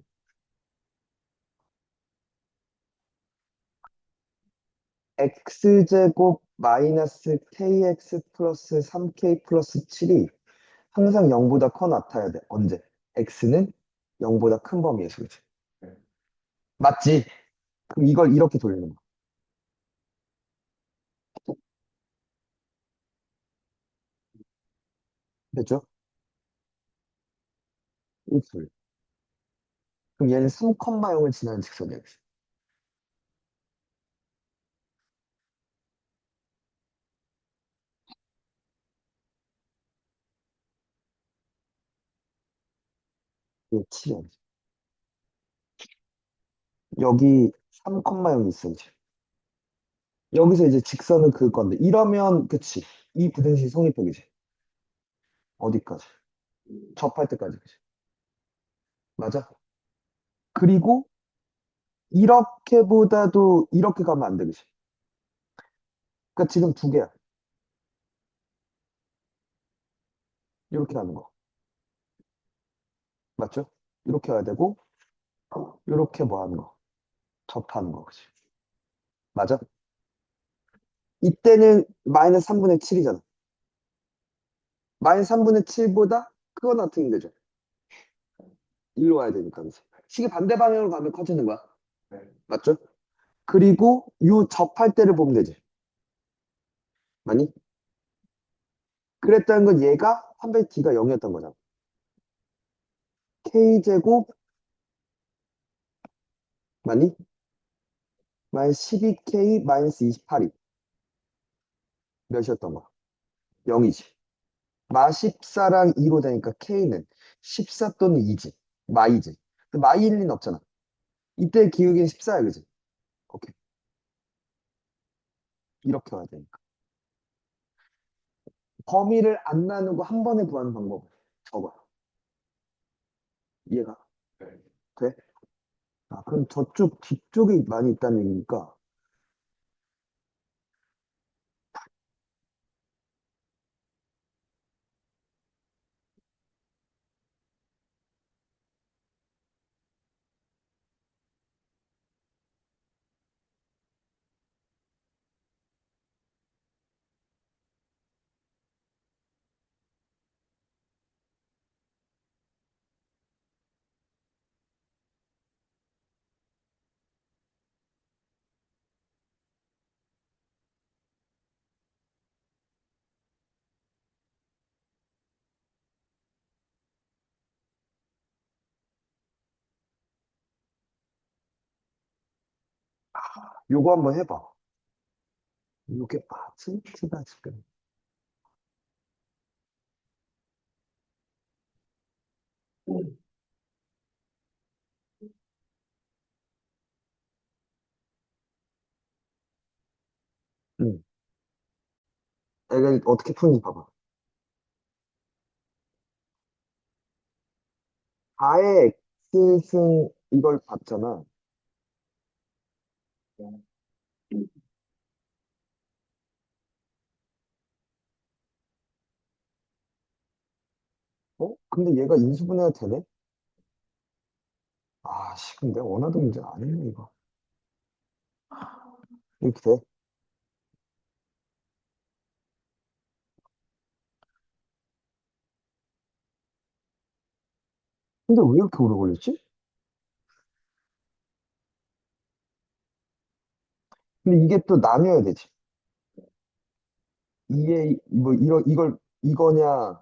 x제곱 마이너스 kx 플러스 3k 플러스 7이 항상 0보다 커 나타야 돼. 언제? x는 0보다 큰 범위에서. 그지? 맞지? 그럼 이걸 이렇게 돌리는 거야. 됐죠? 이렇게 돌려. 그럼 얘는 3,0을 지나는 직선이야. 그지? 이게 7이야. 여기 3,0이 있어. 그지? 여기서 이제 직선은 그을 건데 이러면 그치? 이 부등식 성립법이지. 어디까지? 접할 때까지. 그치? 맞아? 그리고 이렇게보다도 이렇게 가면 안 돼. 그치? 그러니까 지금 두 개야. 이렇게 가는 거. 맞죠? 이렇게 가야 되고 이렇게 뭐 하는 거. 접하는 거. 그치? 맞아? 이때는 마이너스 3분의 7이잖아. 마이너스 3분의 7보다 크거나 같은 게 되죠. 일로 와야 되니까. 그치? 시계 반대 방향으로 가면 커지는 거야. 네. 맞죠? 그리고 요 접할 때를 보면 되지. 맞니? 그랬다는 건 얘가 300 D가 0이었던 거잖아. K제곱, 맞니? 마이너스 12K 마이너스 28이 몇이었던 거야? 0이지. 마 14랑 2로 되니까 K는 14 또는 2지. 마이지. 근데 마이일 리는 없잖아. 이때 기울기는 14야, 그지? 오케이. 이렇게 와야 되니까. 범위를 안 나누고 한 번에 구하는 방법. 적어. 이해가 돼? 아, 그럼 저쪽 뒤쪽에 많이 있다는 얘기니까. 요거 한번 해봐. 요게, 틴트가 지금. 응. 내가 어떻게 푸는지 봐봐. 4의 x승 이걸 봤잖아. 어? 근데 얘가 인수분해가 되네? 아, 씨, 근데 내가 원하던 문제가 아니네, 이거. 이렇게 돼. 근데 왜 이렇게 오래 걸렸지? 근데 이게 또 나뉘어야 되지. 이게, 뭐, 이거냐,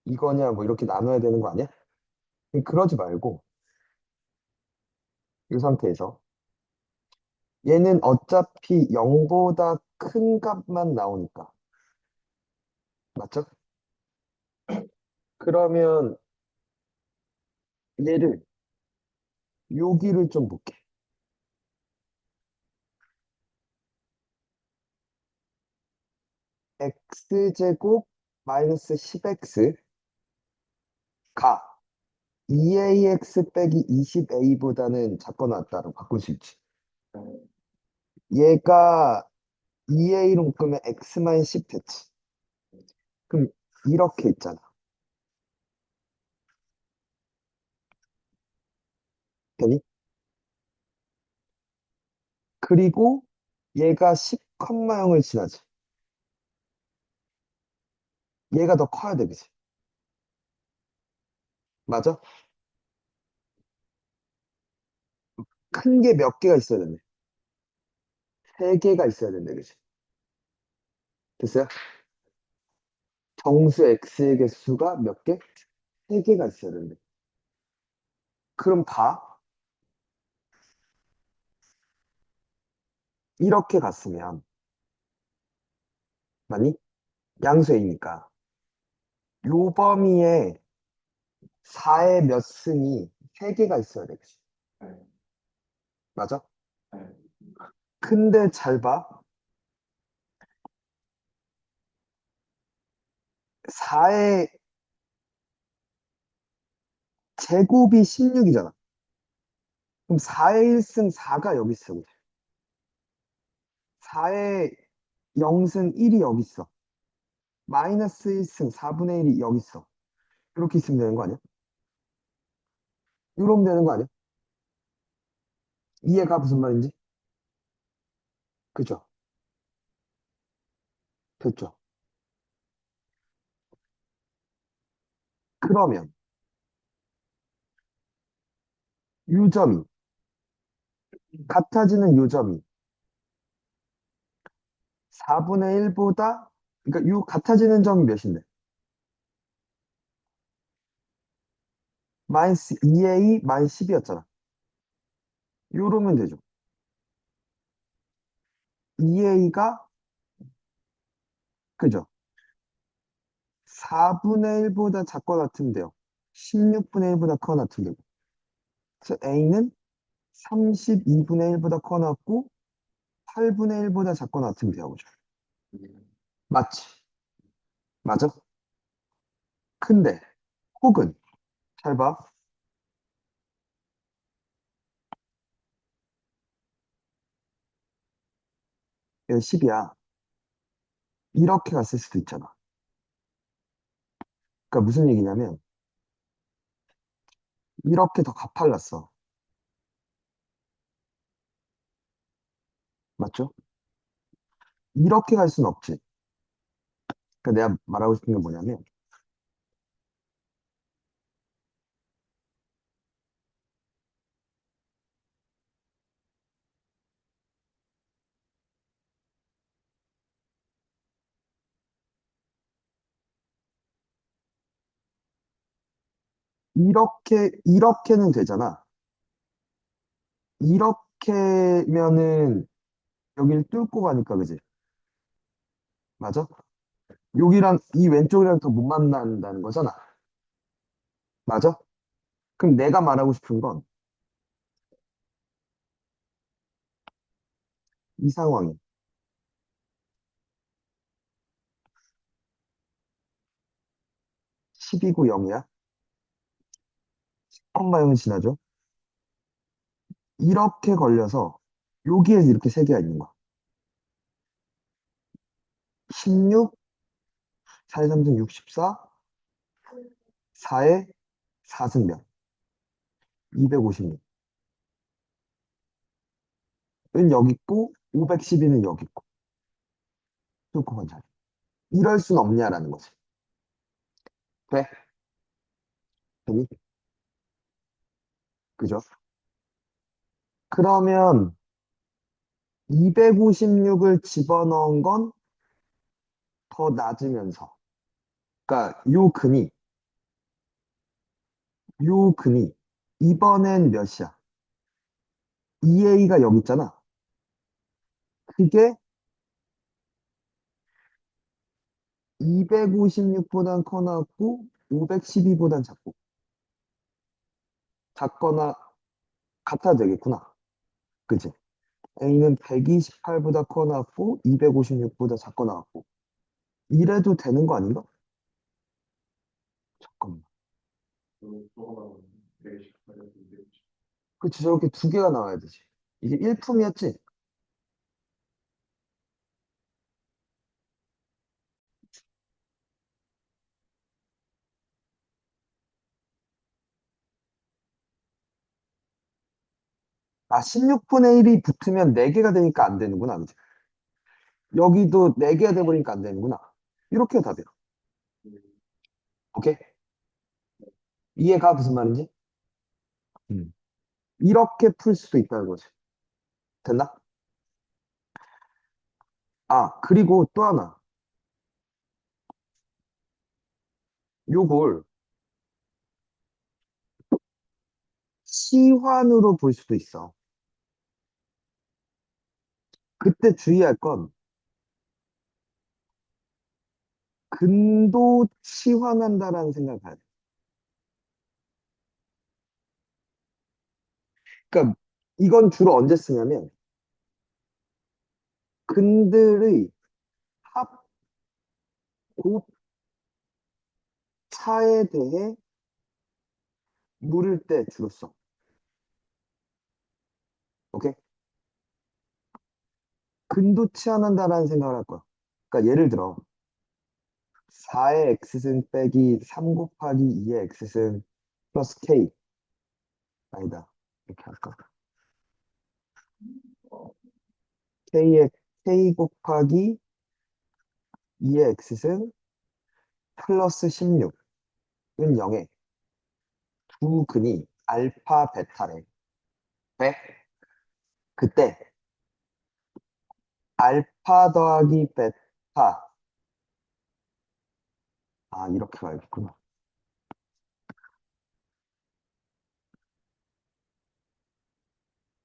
이거냐, 뭐, 이렇게 나눠야 되는 거 아니야? 그러지 말고, 이 상태에서. 얘는 어차피 0보다 큰 값만 나오니까. 맞죠? 그러면 얘를, 여기를 좀 볼게. x제곱 마이너스 10x가 2ax 빼기 20a보다는 작거나 같다로 바꿀 수 있지. 얘가 2a로 묶으면 x만 10 됐지. 그럼 이렇게 있잖아. 되니? 그리고 얘가 10,0을 지나지. 얘가 더 커야 돼, 그치? 맞아? 큰 게 몇 개가 있어야 되네. 세 개가 있어야 된다, 그치? 됐어요? 정수 x의 개수가 몇 개? 세 개가 있어야 된대. 그럼 봐. 이렇게 갔으면, 맞니? 양수이니까. 요 범위에 4의 몇 승이 3개가 있어야 돼. 그치? 맞아? 근데 잘 봐. 4의 제곱이 16이잖아. 그럼 4의 1승 4가 여기 있어. 4의 0승 1이 여기 있어. 마이너스 1승 4분의 1이 여기 있어. 이렇게 있으면 되는 거 아니야? 이러면 되는 거 아니야? 이해가 무슨 말인지? 그죠? 됐죠? 그러면 요점이 같아지는 요점이 4분의 1보다 그러니까 요 같아지는 점이 몇인데? 마이너스 2a 마이너스 10이었잖아. 요러면 되죠. 2a가, 그죠? 4분의 1보다 작거나 같으면 돼요. 16분의 1보다 커나 같으면 되고. 그래서 a는 32분의 1보다 커나 같고, 8분의 1보다 작거나 같으면 돼요. 그죠? 맞지? 맞아? 근데, 혹은, 잘 봐. 얘 10이야. 이렇게 갔을 수도 있잖아. 그러니까 무슨 얘기냐면, 이렇게 더 가팔랐어. 맞죠? 이렇게 갈 수는 없지. 그러니까 내가 말하고 싶은 게 뭐냐면, 이렇게는 되잖아. 이렇게면은 여기를 뚫고 가니까, 그지? 맞아? 여기랑 이 왼쪽이랑 더 못 만난다는 거잖아. 맞아? 그럼 내가 말하고 싶은 건 이 상황이 12구 0이야? 콤마형은 지나죠? 이렇게 걸려서 여기에 이렇게 세 개가 있는 거야. 16, 4의 3승 64, 4의 4승 몇? 256은 여기 있고 512는 여기 있고 뚫고 간 자리. 이럴 순 없냐라는 거지. 돼? 되니? 그죠? 그러면 256을 집어넣은 건 더 낮으면서 그러니까 요 근이 이번엔 몇이야? 2a가 여기 있잖아. 그게 256보단 커나고 512보단 작거나 같아도 되겠구나. 그치? a는 128보다 커나고 256보다 작거나 같고 이래도 되는 거 아닌가? 잠깐만. 그치, 저렇게 두 개가 나와야 되지. 이게 일품이었지? 아, 16분의 1이 붙으면 4개가 되니까 안 되는구나. 그치? 여기도 4개가 돼버리니까 안 되는구나. 이렇게 답이야. 오케이? 이해가 무슨 말인지? 음. 이렇게 풀 수도 있다는 거지. 됐나? 아, 그리고 또 하나. 요걸 치환으로 볼 수도 있어. 그때 주의할 건 근도 치환한다라는 생각을 해야 돼. 그러니까 이건 주로 언제 쓰냐면 근들의 합, 곱차에 대해 물을 때 주로 써. 오케이? 근도 치환한다라는 생각을 할 거야. 그러니까 예를 들어 4의 x승 빼기 3 곱하기 2의 x승 플러스 k 아니다. 이렇게 할까? k의 k 곱하기 2의 x승 플러스 16은 0에 두 근이 알파 베타래. 왜? 그때 알파 더하기 베타. 아, 이렇게 가야겠구나.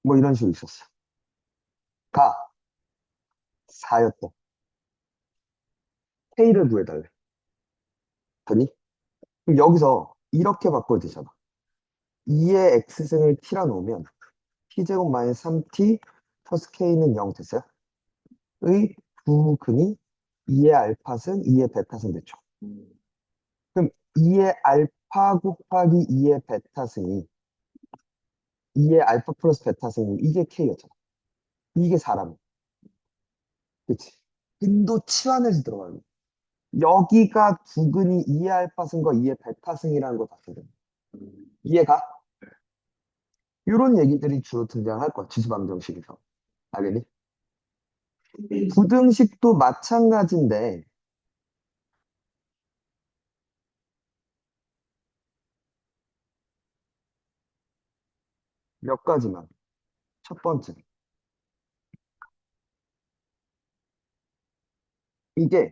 뭐 이런 식으로 있었어. 가 4였대. K를 구해달래. 됐니? 그럼 여기서 이렇게 바꿔야 되잖아. 2의 x승을 t라 놓으면 t제곱 마이너스 3t 플러스 k는 0 됐어요? 의 부근이 2의 알파승, 2의 베타승 됐죠. 그럼 2의 알파 곱하기 2의 베타승이 2의 알파 플러스 베타승이 이게 k였잖아. 이게 사람. 그치? 근도 치환해서 들어가는 거야. 여기가 부근이 2의 알파승과 2의 베타승이라는 거 다 써야 돼. 이해가? 이런 얘기들이 주로 등장할 거야. 지수방정식에서. 알겠니? 부등식도 마찬가지인데 몇 가지만. 첫 번째, 이게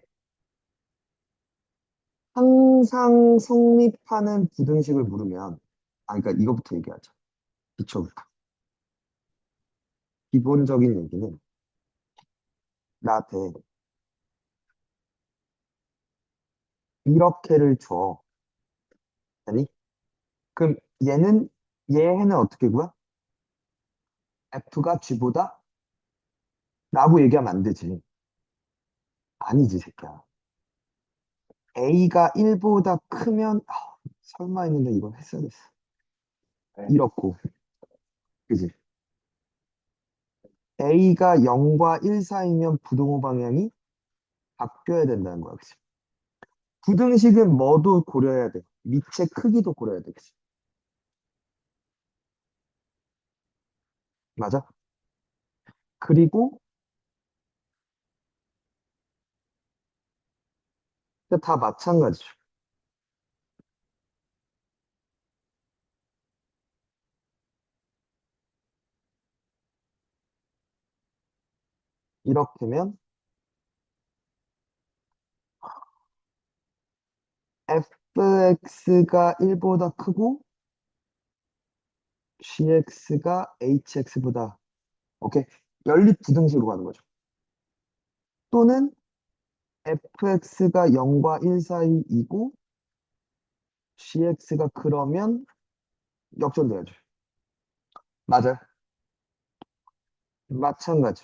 항상 성립하는 부등식을 물으면, 그러니까 이거부터 얘기하자. 기초부터. 기본적인 얘기는 나한테 이렇게를 줘. 아니? 그럼 얘는 어떻게 구해? F가 G보다? 라고 얘기하면 안 되지. 아니지, 새끼야. A가 1보다 크면, 설마 했는데 이거 했어야 됐어. 이렇고, 그지? A가 0과 1 사이면 부등호 방향이 바뀌어야 된다는 거야, 그치? 부등식은 뭐도 고려해야 돼. 밑의 크기도 고려해야 돼, 그치? 맞아? 그리고 다 마찬가지죠. 이렇게면 fx가 1보다 크고 gx가 hx보다 오케이 연립 부등식으로 가는 거죠. 또는 fx가 0과 1 사이이고 gx가 그러면 역전돼야죠. 맞아요. 마찬가지.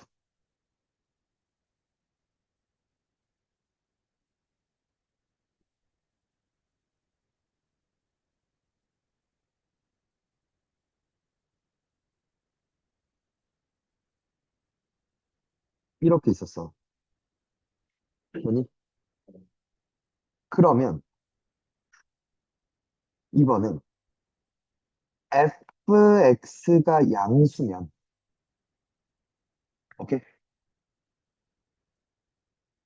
이렇게 있었어. 그니 그러면 이번엔 fx가 양수면 오케이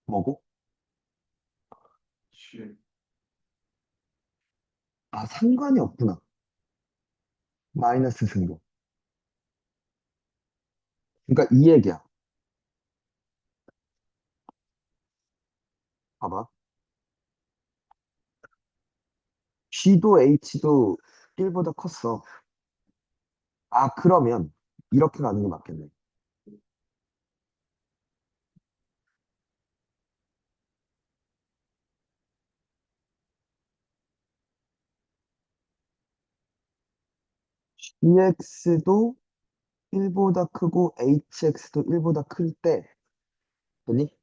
뭐고? 상관이 없구나. 마이너스 승부. 그러니까 이 얘기야. 봐봐. G도 H도 1보다 컸어. 그러면 이렇게 가는 게 맞겠네. EX도 1보다 크고 HX도 1보다 클 때, 되니?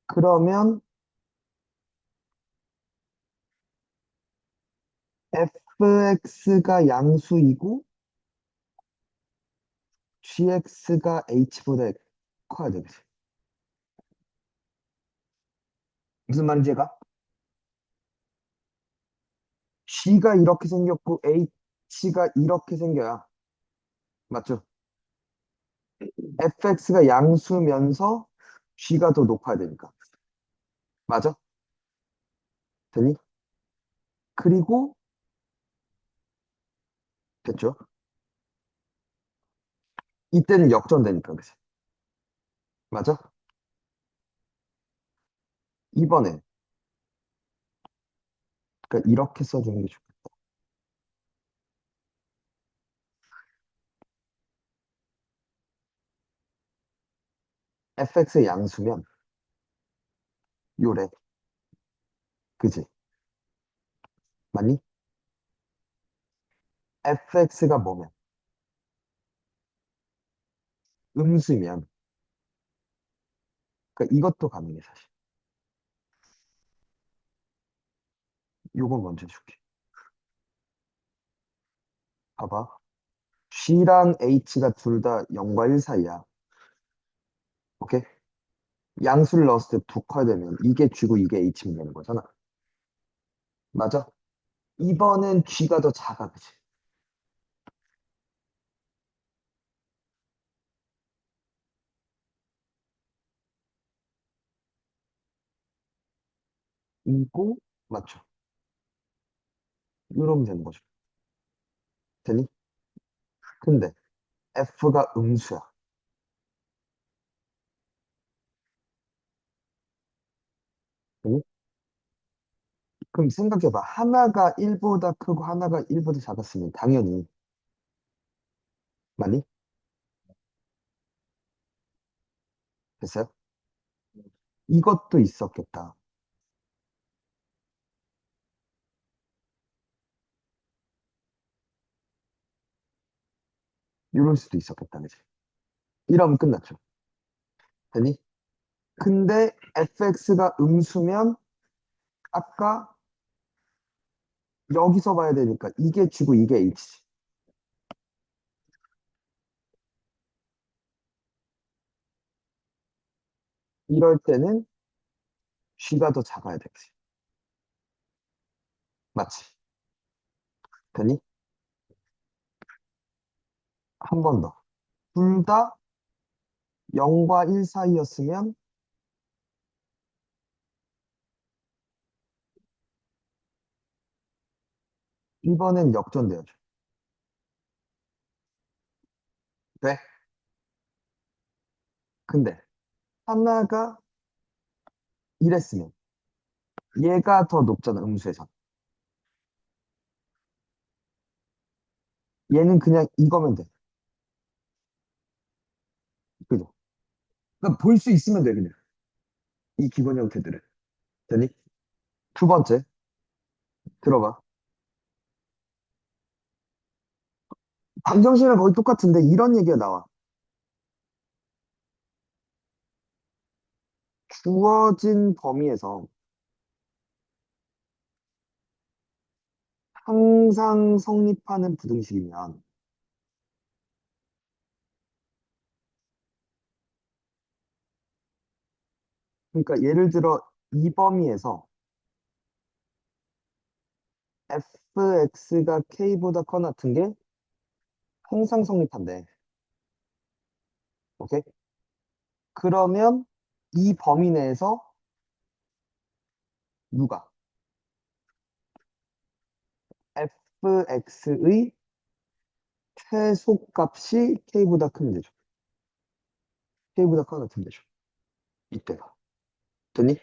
그러면 FX가 양수이고 GX가 H보다 커야 되겠지. 무슨 말인지 얘가? G가 이렇게 생겼고 H가 이렇게 생겨야 맞죠? FX가 양수면서 G가 더 높아야 되니까. 맞아? 되니? 그리고 됐죠? 이때는 역전되니까, 그치? 맞아? 이번에, 그러니까 이렇게 써주는 게 좋겠다. fx의 양수면 요래. 그지? 맞니? fx가 뭐면? 음수면. 그러니까 이것도 가능해, 사실. 요거 먼저 줄게. 봐봐. G랑 H가 둘 다 0과 1 사이야. 오케이? 양수를 넣었을 때 두 커야 되면 이게 G고 이게 H면 되는 거잖아. 맞아? 이번엔 G가 더 작아, 그치? 이고, 맞죠? 이러면 되는 거죠. 되니? 근데 F가 음수야. 되니? 그럼 생각해봐. 하나가 1보다 크고 하나가 1보다 작았으면 당연히, 맞니? 됐어요? 이것도 있었겠다. 이럴 수도 있었겠다, 그치? 이러면 끝났죠. 되니? 근데 fx가 음수면 아까 여기서 봐야 되니까 이게 G고 이게 H지. 이럴 때는 G가 더 작아야 되지. 맞지? 되니? 한 번 더. 둘 다 0과 1 사이였으면 이번엔 역전되어줘. 돼? 근데 하나가 이랬으면 얘가 더 높잖아, 음수에서. 얘는 그냥 이거면 돼. 그죠? 그러니까 볼 수 있으면 돼, 그냥. 이 기본 형태들을. 되니? 두 번째, 들어봐. 방정식이랑 거의 똑같은데 이런 얘기가 나와. 주어진 범위에서 항상 성립하는 부등식이면, 그러니까 예를 들어 이 범위에서 fx가 k보다 커 같은 게 항상 성립한대. 오케이? 그러면 이 범위 내에서 누가 fx의 최소값이 k보다 크면 되죠. k보다 커 같으면 되죠. 이때가. 됐니?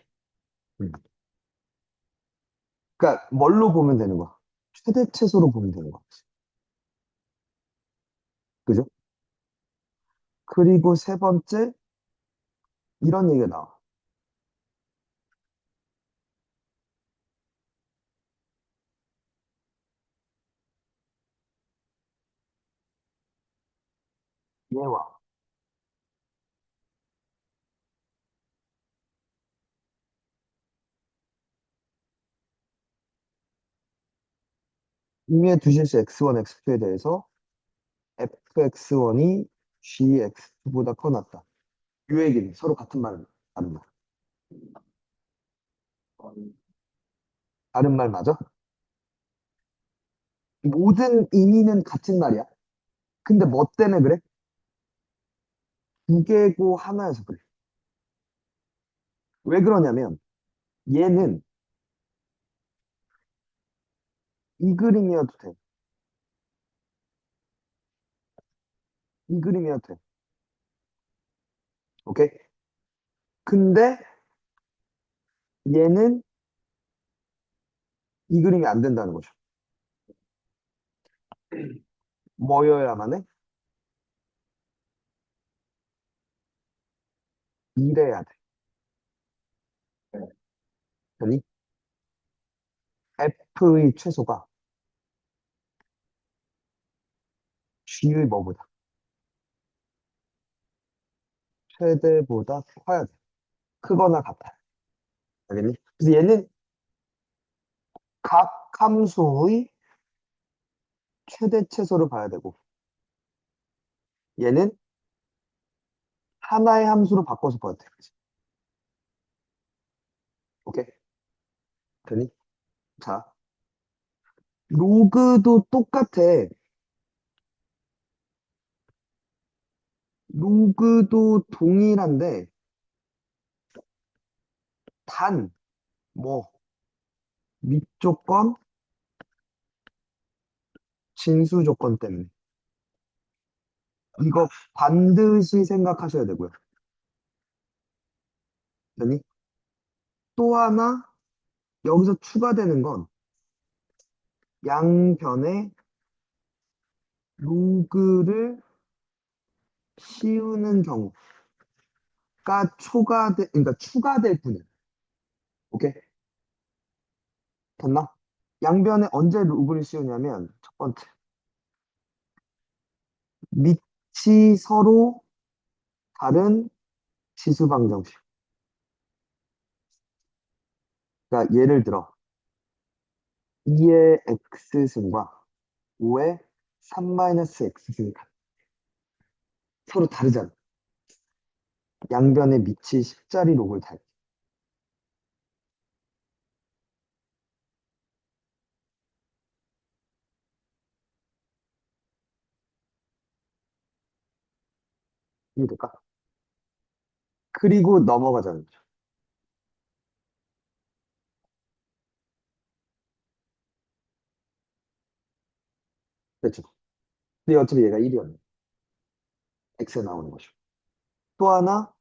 음. 그러니까 뭘로 보면 되는 거야? 최대 최소로 보면 되는 거야. 그죠? 그리고 세 번째, 이런 얘기가 나와. 얘와 임의의 두 실수 x1, x2에 대해서 fx1이 gx2보다 커 낫다. 이 얘기는 서로 같은 말, 다른 말. 다른 말 맞아? 모든 의미는 같은 말이야. 근데 뭐 때문에 그래? 두 개고 하나여서 그래. 왜 그러냐면 얘는 이 그림이어도 돼. 이 그림이어도 돼. 오케이? 근데 얘는 이 그림이 안 된다는 거죠. 뭐여야만 해? 이래야 돼. 아니, F의 최소가 G의 뭐보다? 최대보다 커야 돼. 크거나 같아. 알겠니? 그래서 얘는 각 함수의 최대 최소를 봐야 되고, 얘는 하나의 함수로 바꿔서 봐야 돼. 그치? 오케이? 되니? 자, 로그도 똑같아. 로그도 동일한데, 단, 뭐, 밑조건, 진수 조건 때문에. 이거 반드시 생각하셔야 되고요. 되니? 또 하나, 여기서 추가되는 건 양변에 로그를 씌우는 경우가 그러니까 추가될 뿐이에요. 오케이? 됐나? 양변에 언제 로그를 씌우냐면, 첫 번째, 밑이 서로 다른 지수 방정식. 그러니까 예를 들어, 2의 x승과 5의 3-x승이 서로 다르잖아. 양변의 밑이 10자리 로그를 달. 이해될까? 그리고 넘어가자는 거죠. 그렇죠. 근데 어차피 얘가 1이었네. x에 나오는 거죠. 또 하나,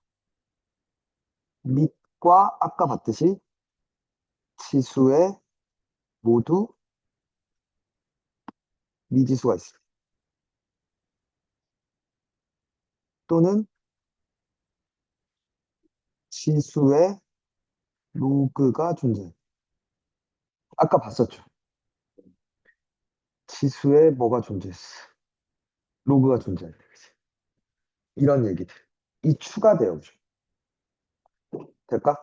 밑과 아까 봤듯이 지수에 모두 미지수가 있어. 또는 지수에 로그가 존재해. 아까 봤었죠. 지수에 뭐가 존재했어? 로그가 존재할 때. 그치? 이런 얘기들. 이 추가돼요. 될까?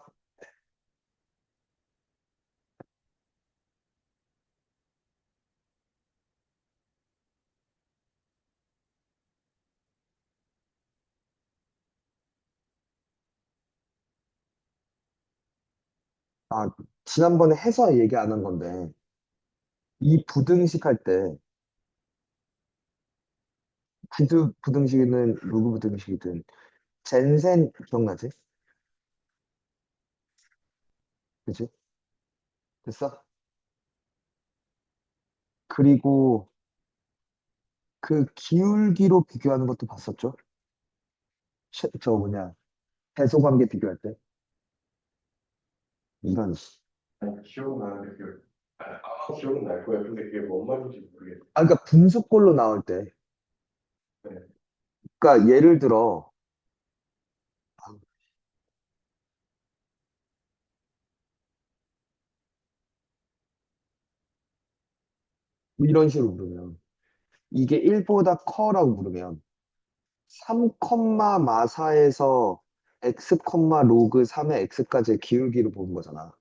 아, 지난번에 해서 얘기 안 한 건데, 이 부등식 할 때, 부등식은 누구 부등식이든, 젠센 기억나지? 그치? 됐어? 그리고 그 기울기로 비교하는 것도 봤었죠? 저 뭐냐, 해소관계 비교할 때. 이런, 아니, 기억나는데 아마 기억날 거야. 근데 그게 뭔 말인지 모르겠어. 그러니까 분수꼴로 나올 때. 네. 그러니까 예를 들어, 아, 뭐 이런 식으로 물으면, 이게 1보다 커라고 물으면, 3, 마사에서 x, 로그 3의 x까지의 기울기로 보는 거잖아.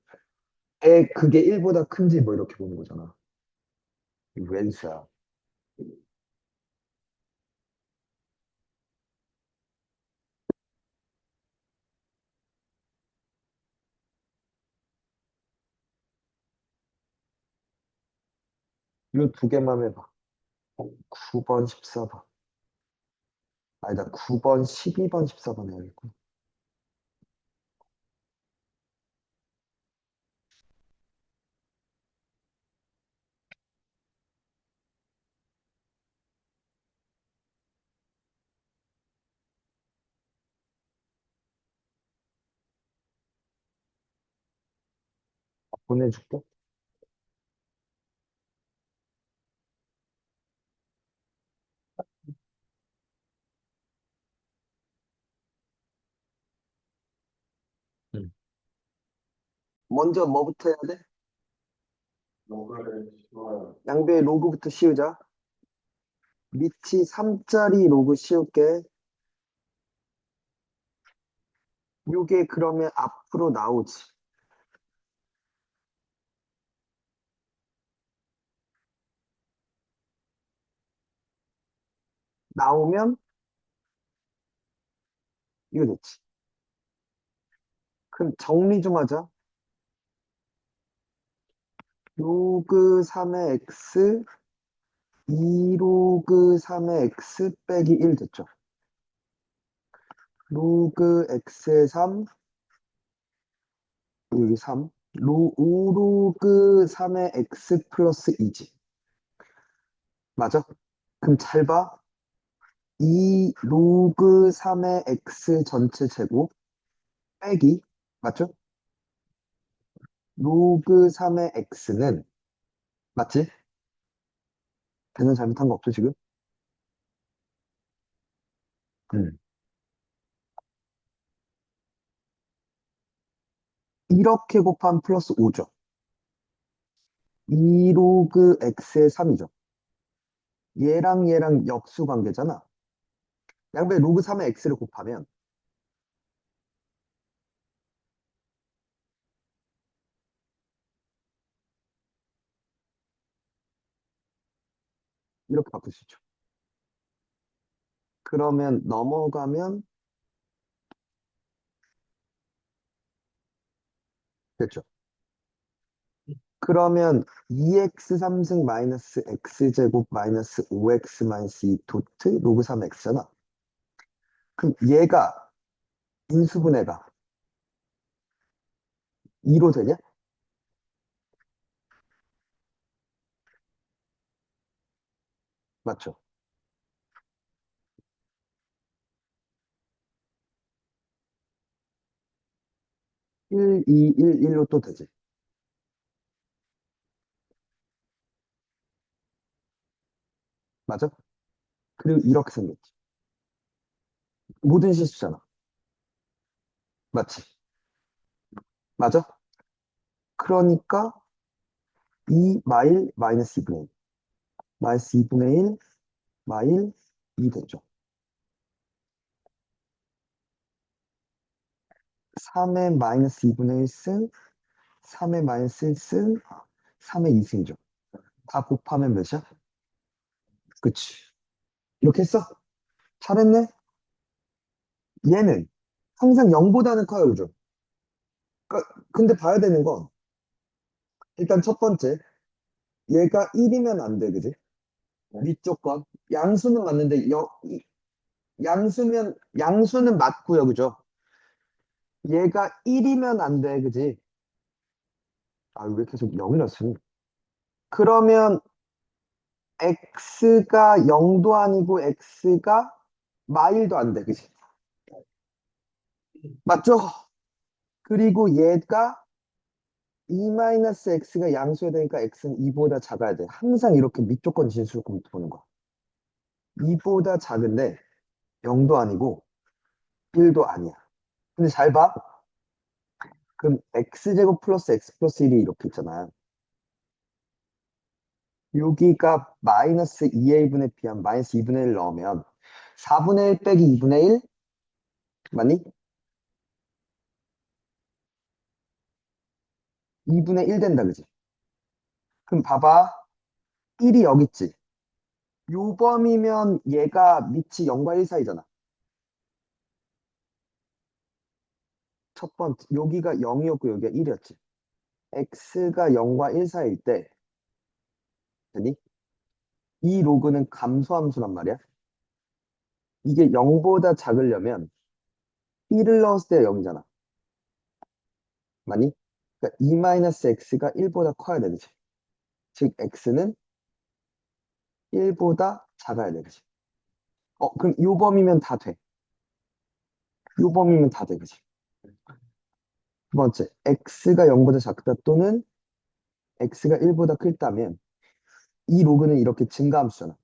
그게 1보다 큰지 뭐 이렇게 보는 거잖아. 이거 웬수야. 이 두 개만 해봐. 9번, 14번. 아니다, 9번, 12번, 14번 해야겠고. 보내줄게. 먼저 뭐부터 해야 돼? 로그를 씌워요. 양배의 로그부터 씌우자. 밑이 3짜리 로그 씌울게. 요게 그러면 앞으로 나오지. 나오면 이거 됐지. 그럼 정리 좀 하자. 로그 3의 x, 2로그 3의 x 빼기 1 됐죠. 로그 x의 3, 여기 3. 5로그 3의 x 플러스 2지. 맞아? 그럼 잘 봐. 2 로그 3의 x 전체 제곱 빼기, 맞죠? 로그 3의 x는, 맞지? 대는 잘못한 거 없죠, 지금? 음. 이렇게 곱하면 플러스 5죠. 2 로그 x의 3이죠. 얘랑 얘랑 역수 관계잖아. 양배 로그 3의 x를 곱하면 이렇게 바꿀 수 있죠. 그러면 넘어가면 됐죠. 그러면 2x 3승 마이너스 x제곱 마이너스 5x 마이너스 2 도트 로그 3x잖아. 그럼 얘가 인수분해가 2로 되냐? 맞죠? 1, 2, 1, 1로 또 되지. 맞아? 그리고 이렇게 생겼지. 모든 실수잖아. 맞지? 맞아? 그러니까 2 마일 마이너스 2분의 1. 마이너스 2분의 1 마일 2 되죠. 3의 마이너스 2분의 1승, 3의 마이너스 1승, 3의 2승이죠. 다 곱하면 몇이야? 그치. 이렇게 했어? 잘했네? 얘는 항상 0보다는 커요, 그죠? 근데 봐야 되는 건, 일단 첫 번째, 얘가 1이면 안 돼, 그지? 위쪽 건. 양수는 맞는데, 양수는 맞고요, 그죠? 얘가 1이면 안 돼, 그지? 아, 왜 계속 0이라 쓰니? 그러면 x가 0도 아니고 x가 마일도 안 돼, 그지? 맞죠? 그리고 얘가 2-x가 양수해야 되니까 x는 2보다 작아야 돼. 항상 이렇게 밑조건 진수를 보는 거야. 2보다 작은데 0도 아니고 1도 아니야. 근데 잘 봐. 그럼 x제곱 플러스 x 플러스 1이 이렇게 있잖아요. 여기가 마이너스 2a분의 b한 마이너스 2분의 1 넣으면 4분의 1 빼기 2분의 1 맞니? 2분의 1 된다, 그지? 그럼 봐봐. 1이 여기 있지. 요 범위면 얘가 밑이 0과 1 사이잖아. 첫 번째, 여기가 0이었고 여기가 1이었지. x가 0과 1 사이일 때, 되니? 이 로그는 감소함수란 말이야. 이게 0보다 작으려면 1을 넣었을 때 0이잖아. 맞니? 그러니까 2-x가 1보다 커야 되지. 즉, x는 1보다 작아야 되지. 그럼 요 범위면 다 돼. 요 범위면 다 돼, 그지? 두 번째, x가 0보다 작다 또는 x가 1보다 크다면 이 로그는 이렇게 증가함수잖아.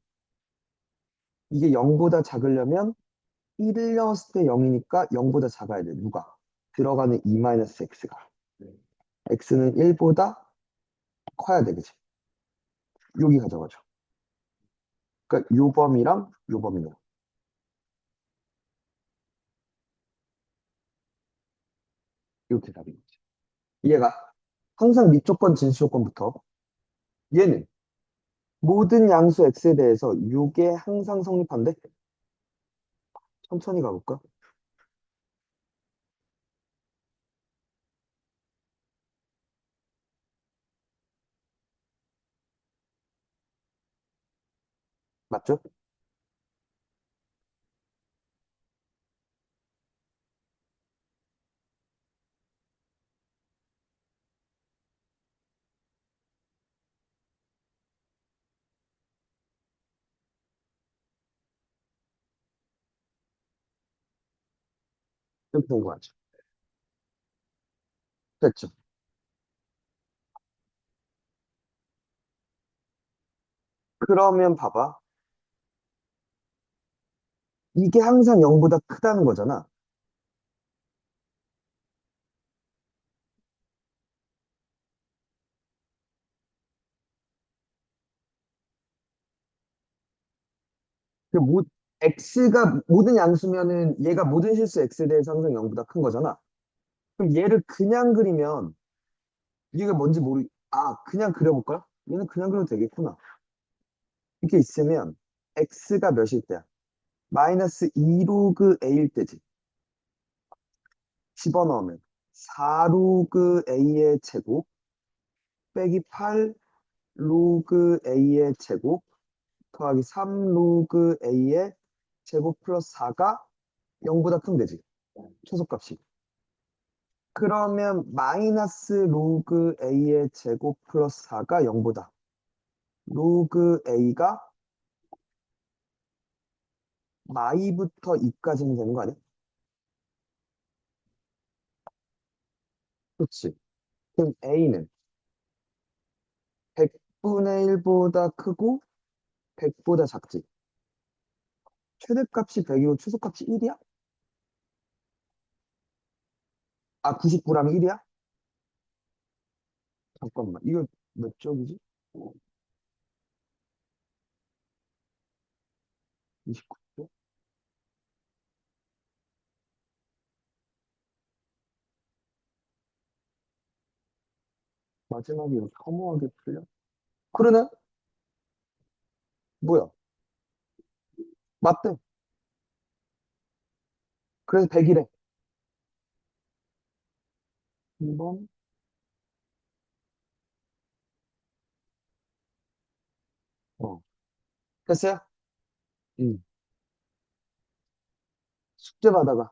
이게 0보다 작으려면 1을 넣었을 때 0이니까 0보다 작아야 돼. 누가? 들어가는 2-x가. x는 1보다 커야 되겠지. 여기 가져가죠. 그러니까 요 범위랑 요 범위는 이렇게 답인 거지. 얘가 항상 밑조건, 진수조건부터 얘는 모든 양수 x에 대해서 요게 항상 성립한대. 천천히 가볼까? 맞죠? 이렇게 된 거 같죠? 됐죠? 그러면 봐봐. 이게 항상 0보다 크다는 거잖아. 그 x가 모든 양수면은 얘가 모든 실수 x에 대해서 항상 0보다 큰 거잖아. 그럼 얘를 그냥 그리면 이게 뭔지 그냥 그려볼까요? 얘는 그냥 그려도 되겠구나. 이렇게 있으면 x가 몇일 때야? 마이너스 2 로그 a일 때지. 집어넣으면 4 로그 a의 제곱 빼기 8 로그 a의 제곱 더하기 3 로그 a의 제곱 플러스 4가 0보다 크면 되지. 초속값이. 그러면 마이너스 로그 a의 제곱 플러스 4가 0보다. 로그 a가 마이부터 2까지는 되는 거 아니야? 그렇지. 그럼 a는 100분의 1보다 크고 100보다 작지. 최대값이 100이고 최소값이 1이야? 아, 99랑 1이야? 잠깐만. 이거 몇 쪽이지? 29쪽? 마지막에 이렇게 허무하게 풀려? 그러네? 뭐야? 맞대. 그래서 100이래. 2번. 어. 됐어요? 응. 숙제 받아가.